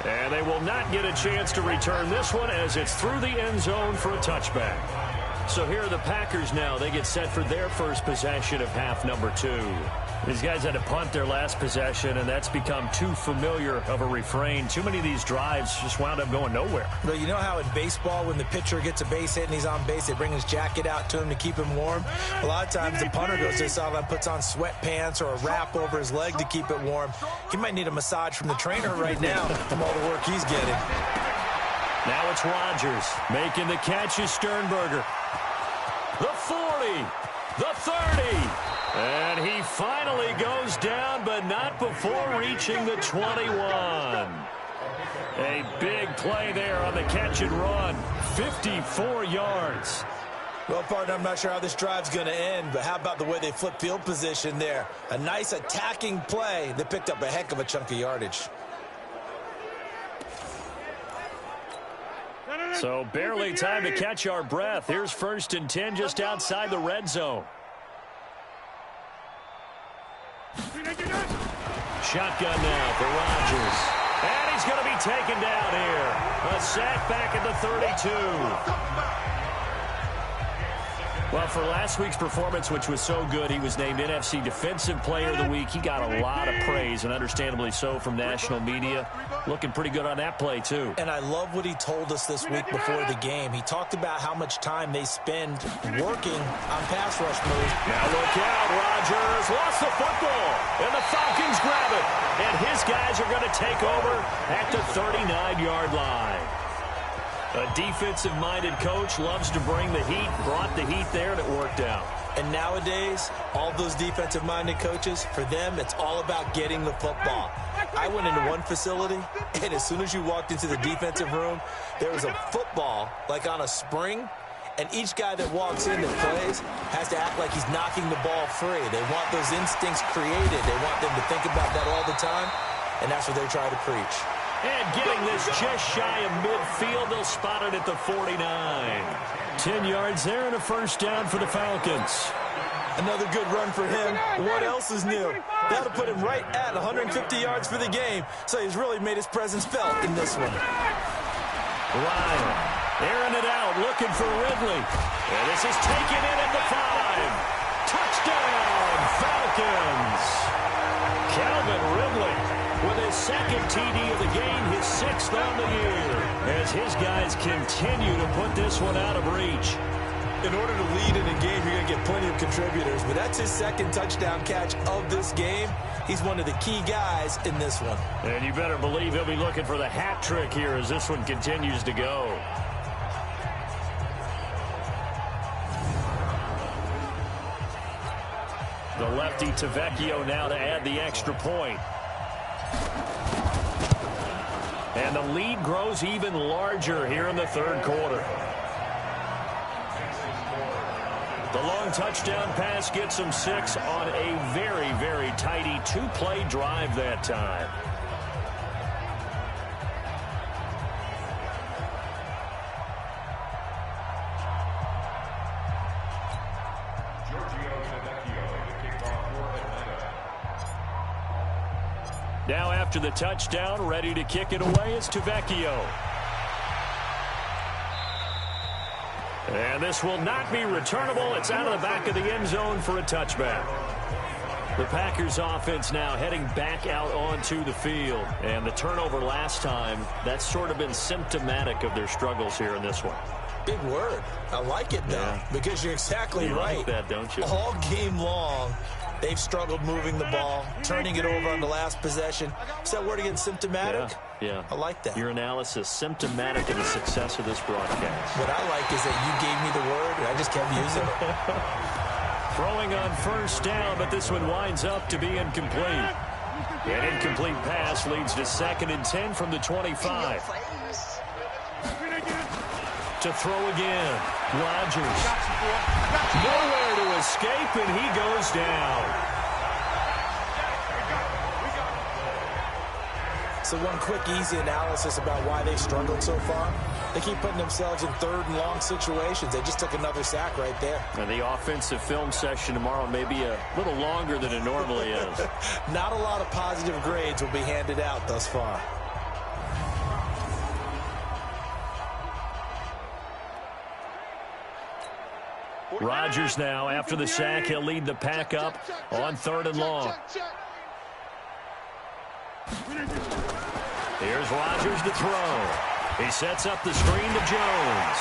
F: And they will not get a chance to return this one as it's through the end zone for a touchback. So here are the Packers now. They get set for their first possession of half number 2. These guys had to punt their last possession, and that's become too familiar of a refrain. Too many of these drives just wound up going nowhere.
G: But you know how in baseball, when the pitcher gets a base hit and he's on base, they bring his jacket out to him to keep him warm? A lot of times the punter goes to the sideline, puts on sweatpants or a wrap over his leg to keep it warm. He might need a massage from the trainer right now from all the work he's getting.
F: Now it's Rodgers making the catch is Sternberger. The 40, the 30, and he finally goes down, but not before reaching the 21. A big play there on the catch and run, 54 yards.
G: Well, partner, I'm not sure how this drive's going to end, but how about the way they flip field position there? A nice attacking play that picked up a heck of a chunk of yardage.
F: So barely time to catch our breath. Here's 1st and 10 just outside the red zone. shotgun now for Rodgers. And he's going to be taken down here. A sack back at the 32. Well, for last week's performance, which was so good, he was named NFC Defensive Player of the Week. He got a lot of praise, and understandably so, from national media. Looking pretty good on that play, too.
G: And I love what he told us this week before the game. He talked about how much time they spend working on pass rush moves.
F: Now look out, Rodgers lost the football, and the Falcons grab it. And his guys are going to take over at the 39-yard line. A defensive-minded coach loves to bring the heat, brought the heat there, and it worked out.
G: And nowadays, all those defensive-minded coaches, for them, it's all about getting the football. I went into one facility, and as soon as you walked into the defensive room, there was a football, like on a spring, and each guy that walks in that plays has to act like he's knocking the ball free. They want those instincts created. They want them to think about that all the time, and that's what they try to preach.
F: And getting this just shy of midfield, they'll spot it at the 49. 10 yards there and a first down for the Falcons.
G: Another good run for him. What else is new? That'll put him right at 150 yards for the game, so he's really made his presence felt in this one.
F: Ryan airing it out, looking for Ridley. And this is taken in at the 5. Touchdown, Falcons. Calvin Ridley with his second TD of the game, his 6th on the year, as his guys continue to put this one out of reach.
G: In order to lead in a game, you're going to get plenty of contributors, but that's his second touchdown catch of this game. He's one of the key guys in this one.
F: And you better believe he'll be looking for the hat trick here as this one continues to go. The lefty Tavecchio now to add the extra point. And the lead grows even larger here in the third quarter. The long touchdown pass gets them 6 on a very, very tidy 2-play drive that time. Now after the touchdown, ready to kick it away is Tavecchio. And this will not be returnable. It's out of the back of the end zone for a touchback. The Packers offense now heading back out onto the field. And the turnover last time, that's sort of been symptomatic of their struggles here in this one.
G: Big word. I like it, though, because you're exactly right.
F: You like that, don't you?
G: All game long, they've struggled moving the ball, turning it over on the last possession. Is that word again, symptomatic?
F: Yeah.
G: I like that.
F: Your analysis, symptomatic of the success of this broadcast.
G: What I like is that you gave me the word, and I just kept using it.
F: Throwing on first down, but this one winds up to be incomplete. An incomplete pass leads to 2nd and 10 from the 25. To throw again. Rodgers. Nowhere to escape, and he goes down.
G: So one quick, easy analysis about why they've struggled so far. They keep putting themselves in 3rd and long situations. They just took another sack right there.
F: And the offensive film session tomorrow may be a little longer than it normally is.
G: Not a lot of positive grades will be handed out thus far.
F: Rodgers now, after the sack, he'll lead the pack up on 3rd and long. Here's Rodgers to throw. He sets up the screen to Jones.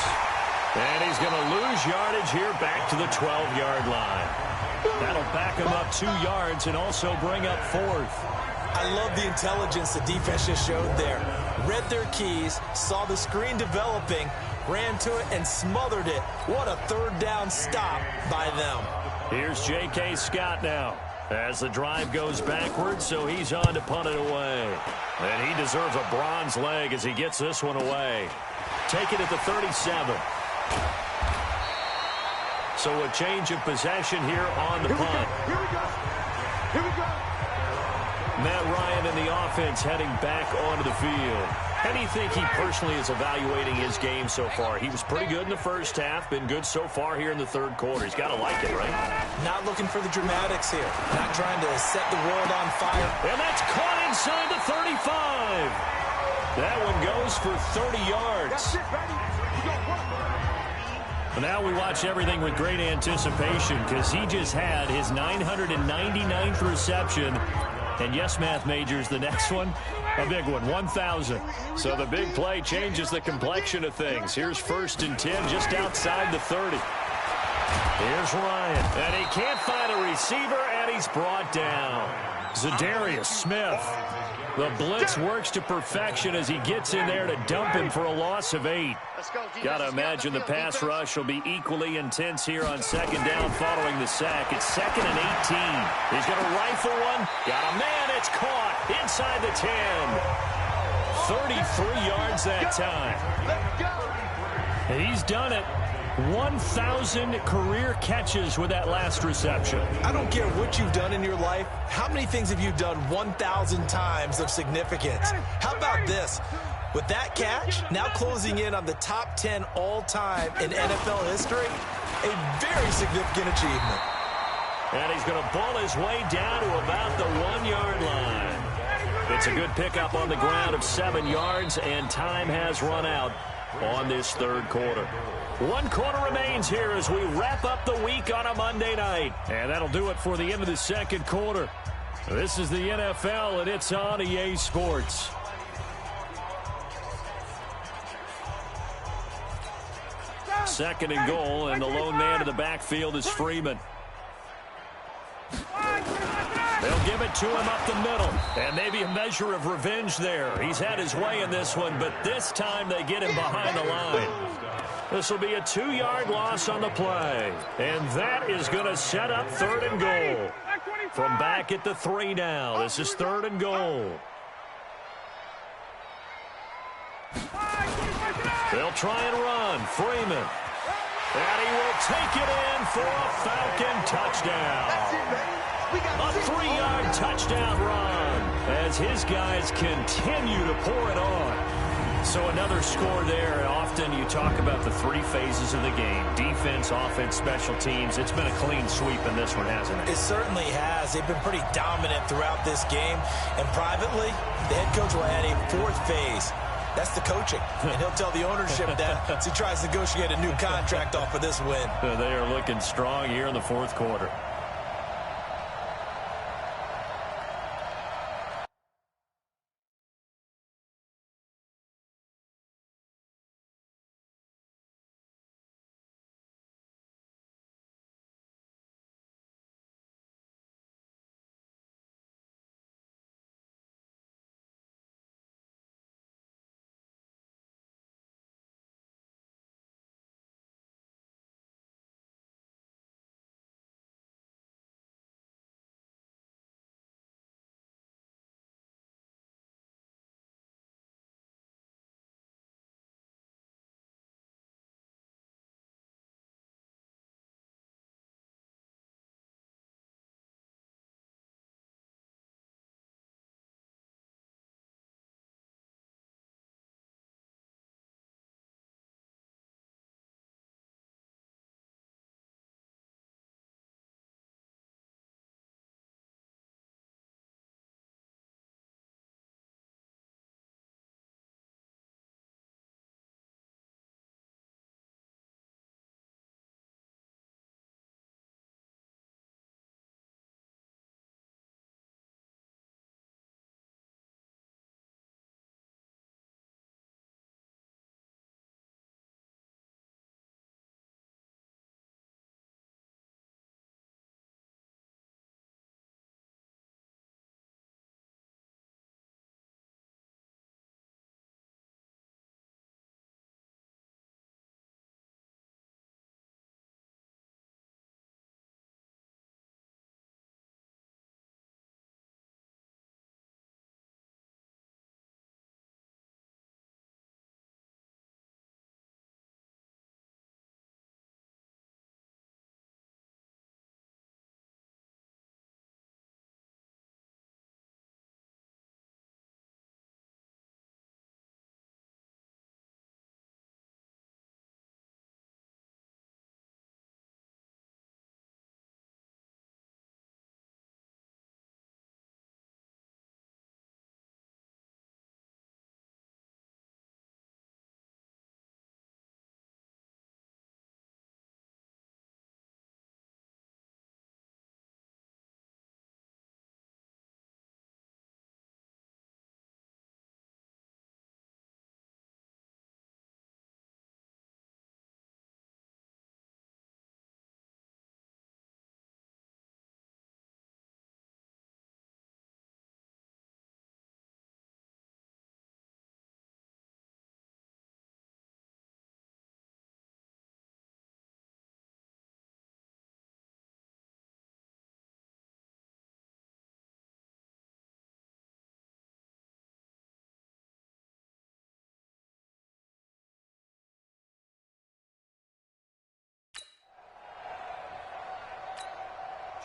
F: And he's going to lose yardage here back to the 12-yard line. That'll back him up 2 yards and also bring up 4th.
G: I love the intelligence the defense just showed there. Read their keys, saw the screen developing, ran to it, and smothered it. What a 3rd down stop by them.
F: Here's J.K. Scott now as the drive goes backwards, so he's on to punt it away. And he deserves a bronze leg as he gets this one away. Take it at the 37. So a change of possession here on the punt.
I: Here we go. Here we go.
F: Matt Ryan and the offense heading back onto the field. How do you think he personally is evaluating his game so far? He was pretty good in the first half, been good so far here in the third quarter. He's got to like it, right?
G: Not looking for the dramatics here. Not trying to set the world on fire.
F: And that's caught inside the 35. That one goes for 30 yards. Well, now we watch everything with great anticipation because he just had his 999th reception. And yes, math majors, the next one, a big one, 1,000. So the big play changes the complexion of things. Here's 1st and 10 just outside the 30. Here's Ryan. And he can't find a receiver, and he's brought down. Darius Smith. The blitz works to perfection as he gets in there to dump him for a loss of 8. Got to imagine the pass rush will be equally intense here on 2nd down following the sack. It's 2nd and 18. He's going to rifle one. Got a man. It's caught inside the 10. 33 yards that time. And he's done it. 1,000 career catches with that last reception.
G: I don't care what you've done in your life. How many things have you done 1,000 times of significance? How about this? With that catch, now closing in on the top 10 all-time in NFL history, a very significant achievement.
F: And he's going to ball his way down to about the 1-yard line. It's a good pickup on the ground of 7 yards, and time has run out on this third quarter. 1 quarter remains here as we wrap up the week on a Monday night. And that'll do it for the end of the second quarter. This is the NFL, and it's on EA Sports. Second and goal, and the lone man in the backfield is Freeman. They'll give it to him up the middle, and maybe a measure of revenge there. He's had his way in this one, but this time they get him behind the line. This will be a 2-yard loss on the play, and that is going to set up 3rd and goal. From back at the 3 now, this is 3rd and goal. They'll try and run. Freeman. And he will take it in for a Falcon touchdown. A 3-yard touchdown run as his guys continue to pour it on. So another score there. Often you talk about the 3 phases of the game. Defense, offense, special teams. It's been a clean sweep in this one, hasn't it?
G: It certainly has. They've been pretty dominant throughout this game. And privately, the head coach will add a 4th phase. That's the coaching. And he'll tell the ownership that as he tries to negotiate a new contract off of this win.
F: They are looking strong here in the 4th quarter.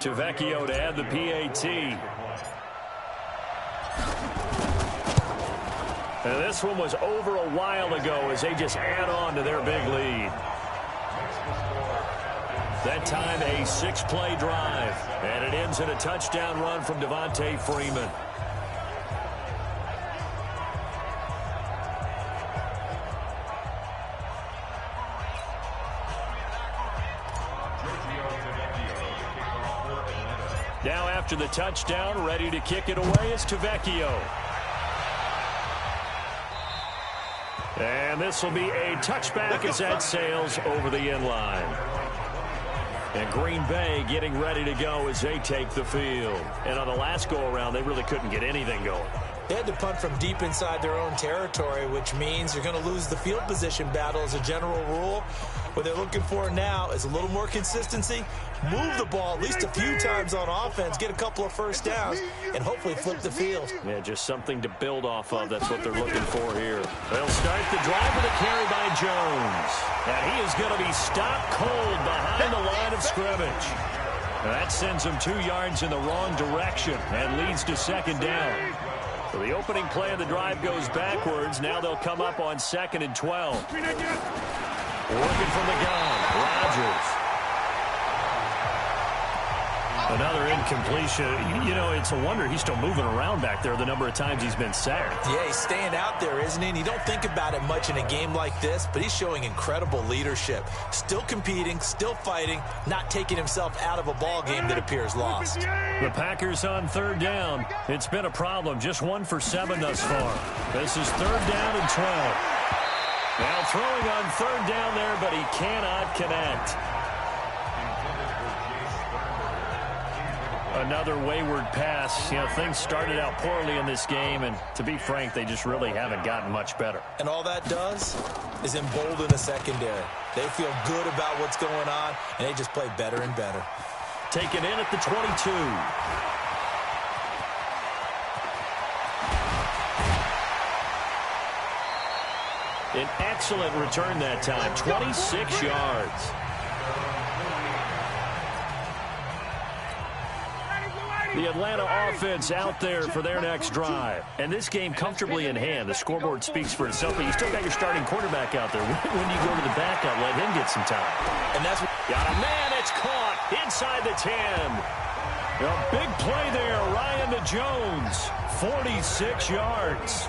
F: Tavecchio to add the PAT. And this one was over a while ago as they just add on to their big lead. That time a 6-play drive. And it ends in a touchdown run from Devontae Freeman. Now after the touchdown, ready to kick it away is Tavecchio. And this will be a touchback as that sails over the end line. And Green Bay getting ready to go as they take the field. And on the last go-around, they really couldn't get anything going.
G: They had to punt from deep inside their own territory, which means you're going to lose the field position battle as a general rule. What they're looking for now is a little more consistency, move the ball at least a few times on offense, get a couple of first downs, and hopefully flip the field.
F: Yeah, just something to build off of. That's what they're looking for here. They'll start the drive with a carry by Jones. And he is going to be stopped cold behind the line of scrimmage. That sends him 2 yards in the wrong direction and leads to second down. So the opening play of the drive goes backwards. Now they'll come up on 2nd and 12. Working from the gun, Rodgers. Another incompletion. You know, it's a wonder he's still moving around back there the number of times he's been sacked.
G: Yeah, he's staying out there, isn't he? And you don't think about it much in a game like this, but he's showing incredible leadership. Still competing, still fighting, not taking himself out of a ball game that appears lost.
F: The Packers on 3rd down. It's been a problem. Just 1 for 7 thus far. This is 3rd down and 12. Now throwing on 3rd down there, but he cannot connect. Another wayward pass. You know, things started out poorly in this game, and to be frank, they just really haven't gotten much better.
G: And all that does is embolden the secondary. They feel good about what's going on, and they just play better and better.
F: Taken in at the 22. An excellent return that time, 26 yards. The Atlanta offense out there for their next drive. And this game comfortably in hand. The scoreboard speaks for itself, but you still got your starting quarterback out there. When you go to the backup, let him get some time.
G: And that's what...
F: Got a man, it's caught inside the 10. A big play there, Ryan to Jones, 46 yards.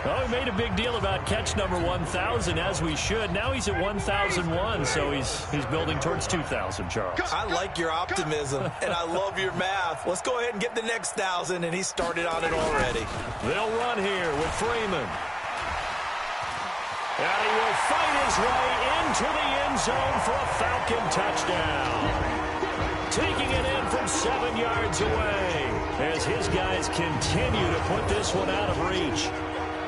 F: Well, we made a big deal about catch number 1,000, as we should. Now he's at 1,001, so he's building towards 2,000, Charles.
G: I like your optimism, and I love your math. Let's go ahead and get the next 1,000, and he started on it already.
F: They'll run here with Freeman. And he will fight his way into the end zone for a Falcon touchdown. Taking it in from 7 yards away as his guys continue to put this one out of reach.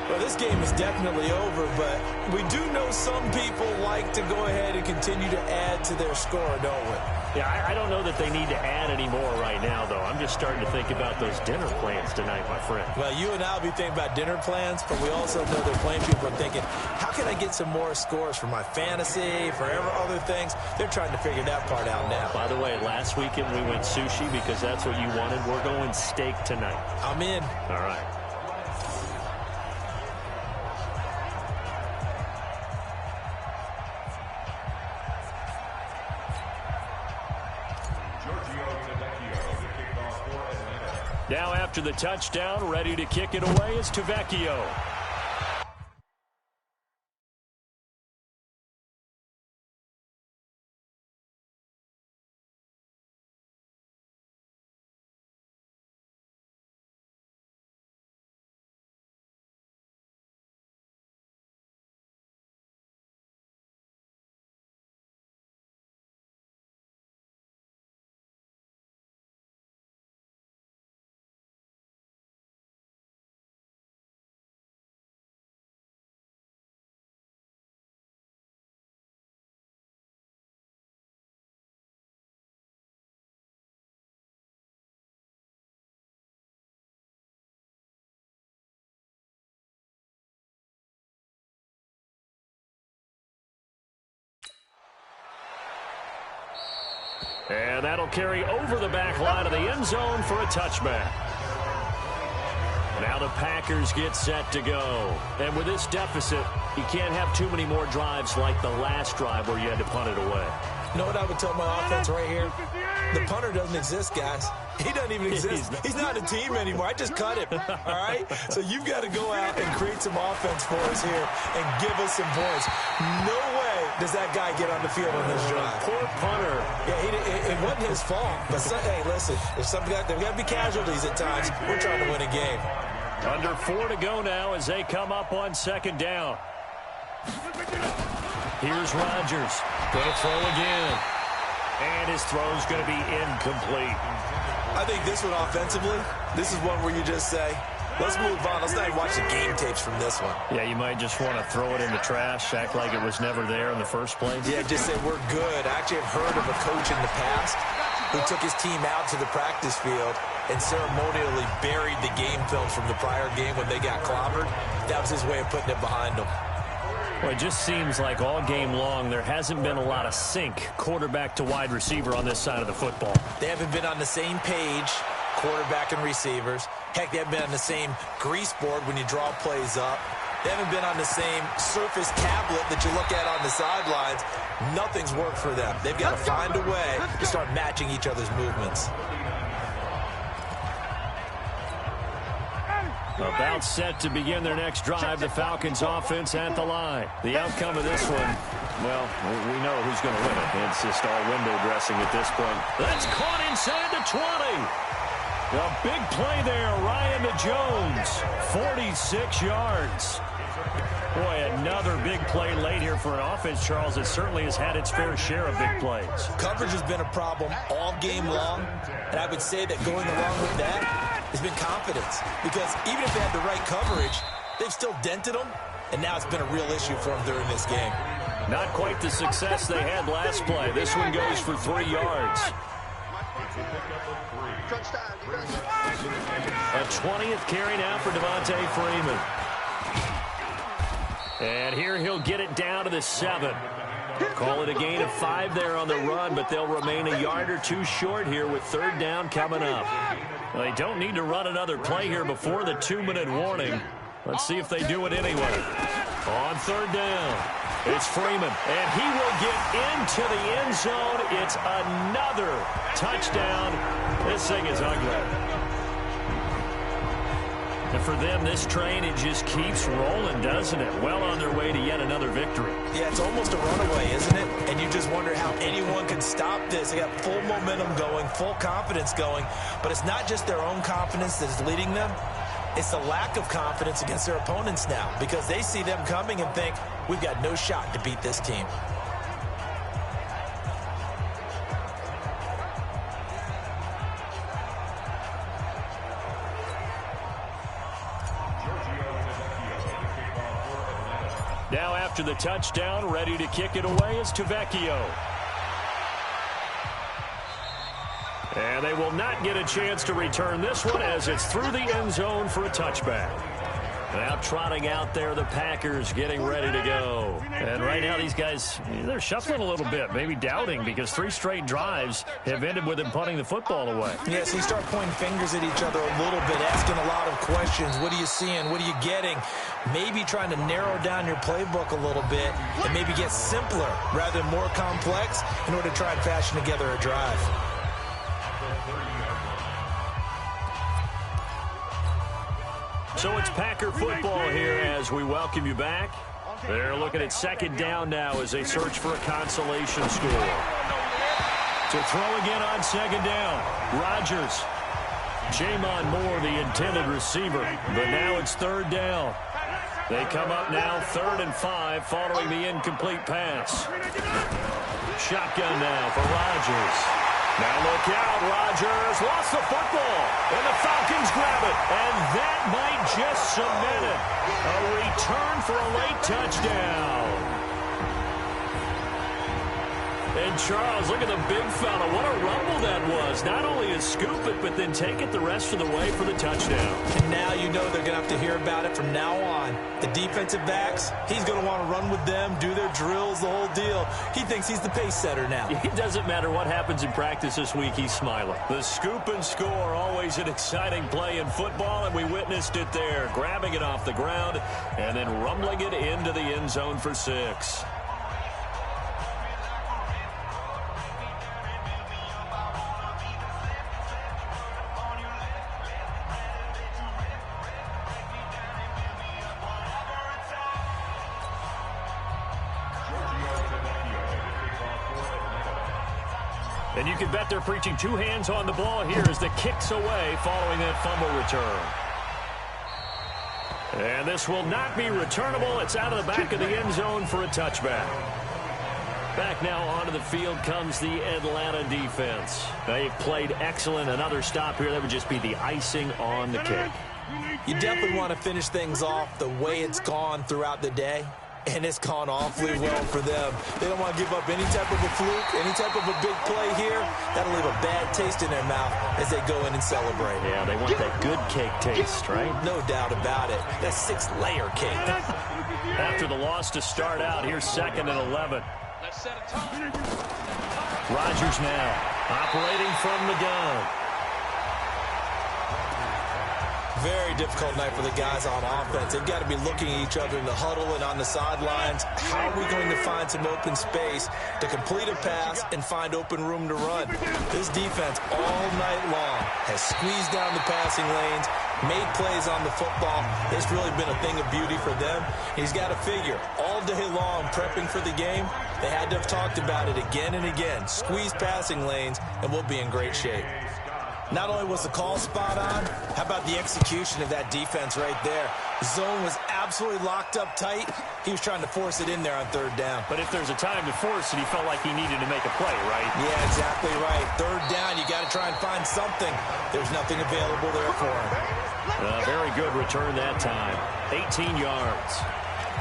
G: Well, this game is definitely over, but we do know some people like to go ahead and continue to add to their score, don't we?
F: Yeah, I don't know that they need to add any more right now, though. I'm just starting to think about those dinner plans tonight, my friend.
G: Well, you and I will be thinking about dinner plans, but we also know they're playing people are thinking, how can I get some more scores for my fantasy, for other things? They're trying to figure that part out now.
F: By the way, last weekend we went sushi because that's what you wanted. We're going steak tonight.
G: I'm in.
F: All right. Now after the touchdown, ready to kick it away is Tavecchio. And that'll carry over the back line of the end zone for a touchback. Now the Packers get set to go. And with this deficit, you can't have too many more drives like the last drive where you had to punt it away.
G: You know what I would tell my offense right here? The punter doesn't exist, guys. He doesn't even exist. He's not a team anymore. I just cut him, all right? So you've got to go out and create some offense for us here and give us some points. No way does that guy get on the field on this drive.
F: Poor punter.
G: Yeah, it wasn't his fault. But, hey, listen, there's got to be casualties at times. We're trying to win a game.
F: Under 4 to go now as they come up on second down. Here's Rodgers. Going to throw again. And his throw's going to be incomplete.
G: I think this one offensively, this is one where you just say, let's move on. Let's not even watch the game tapes from this one.
F: Yeah, you might just want to throw it in the trash, act like it was never there in the first place.
G: Yeah, just say we're good. I actually have heard of a coach in the past who took his team out to the practice field and ceremonially buried the game films from the prior game when they got clobbered. That was his way of putting it behind them.
F: Well, it just seems like all game long there hasn't been a lot of sync quarterback to wide receiver on this side of the football.
G: They haven't been on the same page, quarterback and receivers. Heck, they haven't been on the same grease board when you draw plays up. They haven't been on the same Surface tablet that you look at on the sidelines. Nothing's worked for them. They've got to find a way to start matching each other's movements.
F: About set to begin their next drive, the Falcons offense at the line. The outcome of this one, well, we know who's going to win it. It's just all window dressing at this point. That's caught inside the 20. A big play there, Ryan to Jones, 46 yards. Boy, another big play late here for an offense, Charles, that certainly has had its fair share of big plays.
G: Coverage has been a problem all game long, and I would say that going along with that has been confidence. Because even if they had the right coverage, they've still dented them, and now it's been a real issue for them during this game.
F: Not quite the success they had last play. This one goes for 3 yards. A 20th carry now for Devontae Freeman. And here he'll get it down to the 7. Call it a gain of 5 there on the run, but they'll remain a yard or two short here with third down coming up. Well, they don't need to run another play here before the 2-minute warning. Let's see if they do it anyway. On third down, it's Freeman, and he will get into the end zone. It's another touchdown. This thing is ugly. And for them, this train, it just keeps rolling, doesn't it? Well on their way to yet another victory.
G: Yeah, it's almost a runaway, isn't it? And you just wonder how anyone can stop this. They got full momentum going, full confidence going. But it's not just their own confidence that is leading them. It's the lack of confidence against their opponents now, because they see them coming and think, we've got no shot to beat this team.
F: Now after the touchdown, ready to kick it away is Tavecchio. And they will not get a chance to return this one as it's through the end zone for a touchback. Now trotting out there, the Packers getting ready to go. And right now these guys, they're shuffling a little bit, maybe doubting, because 3 straight drives have ended with them punting the football away.
G: Yeah, so you start pointing fingers at each other a little bit, asking a lot of questions. What are you seeing? What are you getting? Maybe trying to narrow down your playbook a little bit and maybe get simpler rather than more complex in order to try and fashion together a drive.
F: So it's Packer football here as we welcome you back. They're looking at second down now as they search for a consolation score. To throw again on second down, Rodgers. Jamon Moore, the intended receiver, but now it's third down. They come up now 3rd and 5 following the incomplete pass. Shotgun now for Rodgers. Now look out, Rodgers lost the football, and the Falcons grab it, and that might just cement it. A return for a late touchdown. And Charles, look at the big fella. What a rumble that was. Not only a scoop it, but then take it the rest of the way for the touchdown.
G: And now you know they're going to have to hear about it from now on. The defensive backs, he's going to want to run with them, do their drills, the whole deal. He thinks he's the pace setter now.
F: It doesn't matter what happens in practice this week, he's smiling. The scoop and score, always an exciting play in football, and we witnessed it there, grabbing it off the ground and then rumbling it into the end zone for 6. And you can bet they're preaching 2 hands on the ball here as the kick's away following that fumble return. And this will not be returnable. It's out of the back of the end zone for a touchback. Back now onto the field comes the Atlanta defense. They've played excellent. Another stop here, that would just be the icing on the cake.
G: You definitely want to finish things off the way it's gone throughout the day. And it's gone awfully well for them. They don't want to give up any type of a fluke, any type of a big play here. That'll leave a bad taste in their mouth as they go in and celebrate.
F: Yeah, they want that good cake taste, right?
G: No doubt about it. That 6-layer cake.
F: After the loss to start out, here's 2nd and 11. Rodgers now operating from the gun.
G: Very difficult night for the guys on offense. They've got to be looking at each other in the huddle and on the sidelines. How are we going to find some open space to complete a pass and find open room to run? This defense all night long has squeezed down the passing lanes, made plays on the football. It's really been a thing of beauty for them. He's got to figure all day long prepping for the game. They had to have talked about it again and again. Squeeze passing lanes and we'll be in great shape. Not only was the call spot on, how about the execution of that defense right there? The zone was absolutely locked up tight. He was trying to force it in there on 3rd down.
F: But if there's a time to force it, he felt like he needed to make a play, right?
G: Yeah, exactly right. 3rd down, you got to try and find something. There's nothing available there for him.
F: A very good return that time. 18 yards.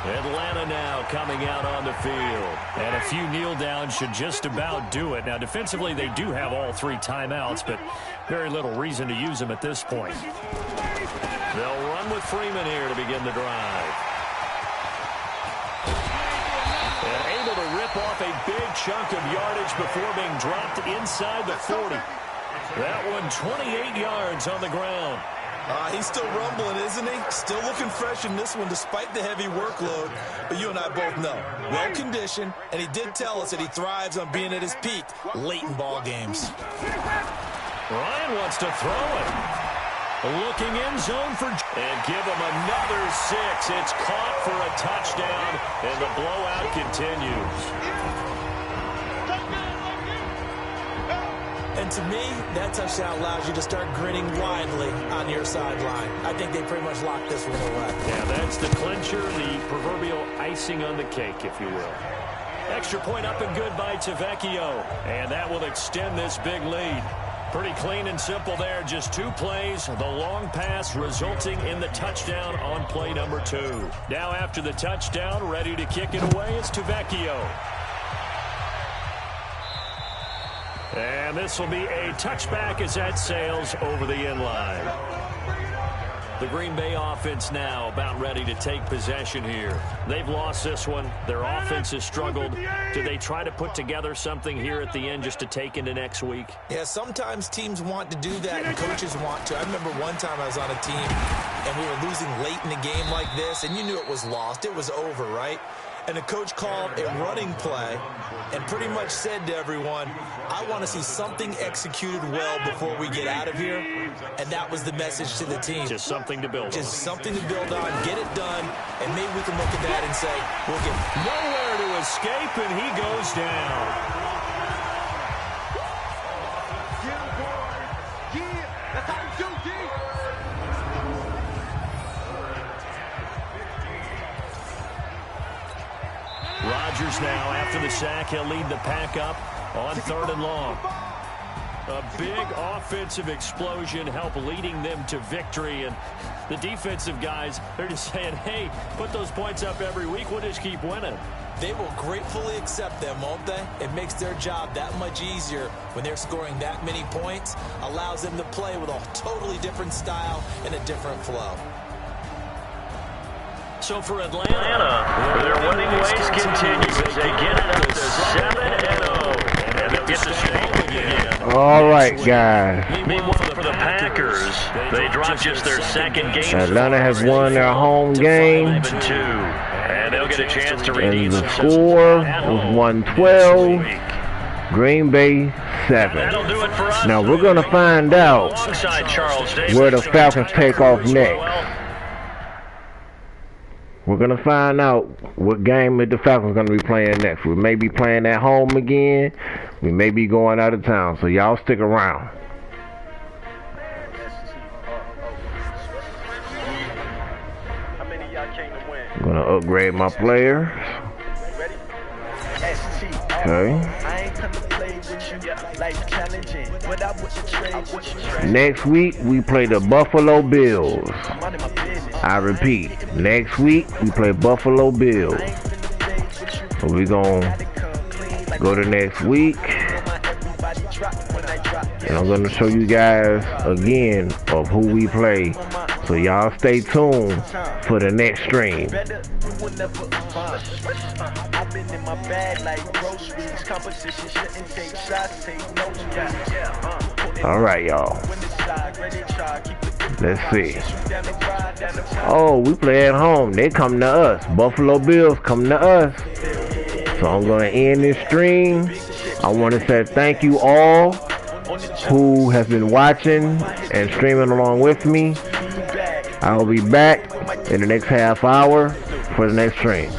F: Atlanta now coming out on the field. And a few kneel downs should just about do it. Now, defensively, they do have all 3 timeouts, but very little reason to use them at this point. They'll run with Freeman here to begin the drive. And able to rip off a big chunk of yardage before being dropped inside the 40. That one 28 yards on the ground.
G: He's still rumbling, isn't he? Still looking fresh in this one despite the heavy workload. But you and I both know, well-conditioned, and he did tell us that he thrives on being at his peak late in ball games.
F: Ryan wants to throw it. Looking in zone for... And give him another 6. It's caught for a touchdown, and the blowout continues.
G: And to me, that touchdown allows you to start grinning widely on your sideline. I think they pretty much locked this one away.
F: Yeah, that's the clincher, the proverbial icing on the cake, if you will. Extra point up and good by Tavecchio. And that will extend this big lead. Pretty clean and simple there. Just 2 plays. The long pass resulting in the touchdown on play number 2. Now after the touchdown, ready to kick it away, it's Tavecchio. And this will be a touchback as that sails over the end line. The Green Bay offense now about ready to take possession here. They've lost this one. Their offense has struggled. Do they try to put together something here at the end just to take into next week?
G: Yeah, sometimes teams want to do that and coaches want to. I remember one time I was on a team and we were losing late in the game like this, and you knew it was lost. It was over, right? And the coach called a running play and pretty much said to everyone, I want to see something executed well before we get out of here. And that was the message to the team.
F: Just something to build on.
G: Just something to build on, get it done, and maybe we can look at that and say, we'll get
F: nowhere to escape, and he goes down. Rodgers now, after the sack, he'll lead the pack up on 3rd and long. A big offensive explosion helped leading them to victory. And the defensive guys, they're just saying, hey, put those points up every week. We'll just keep winning.
G: They will gratefully accept them, won't they? It makes their job that much easier when they're scoring that many points. Allows them to play with a totally different style and a different flow.
C: So for Atlanta, their winning ways continue. They get it up to 7-0, and they'll get the streak again.
D: All right, guys.
C: Meanwhile, for the Packers, they dropped just their second game.
D: Atlanta has won their home game.
C: And they'll get a chance to redeem
D: And the score was 112. Green Bay 7. Now we're going to find out where the Falcons take off next. We're going to find out what game the Falcons going to be playing next. We may be playing at home again. We may be going out of town. So y'all stick around. I'm going to upgrade my players. Okay. Next week, we play the Buffalo Bills. I repeat, next week, we play Buffalo Bills. So we're going to go to next week. And I'm going to show you guys again of who we play. So y'all stay tuned for the next stream. All right, y'all. Let's see. Oh, we play at home. They come to us. Buffalo Bills come to us. So I'm going to end this stream. I want to say thank you all who has been watching and streaming along with me. I'll be back in the next half hour for the next stream.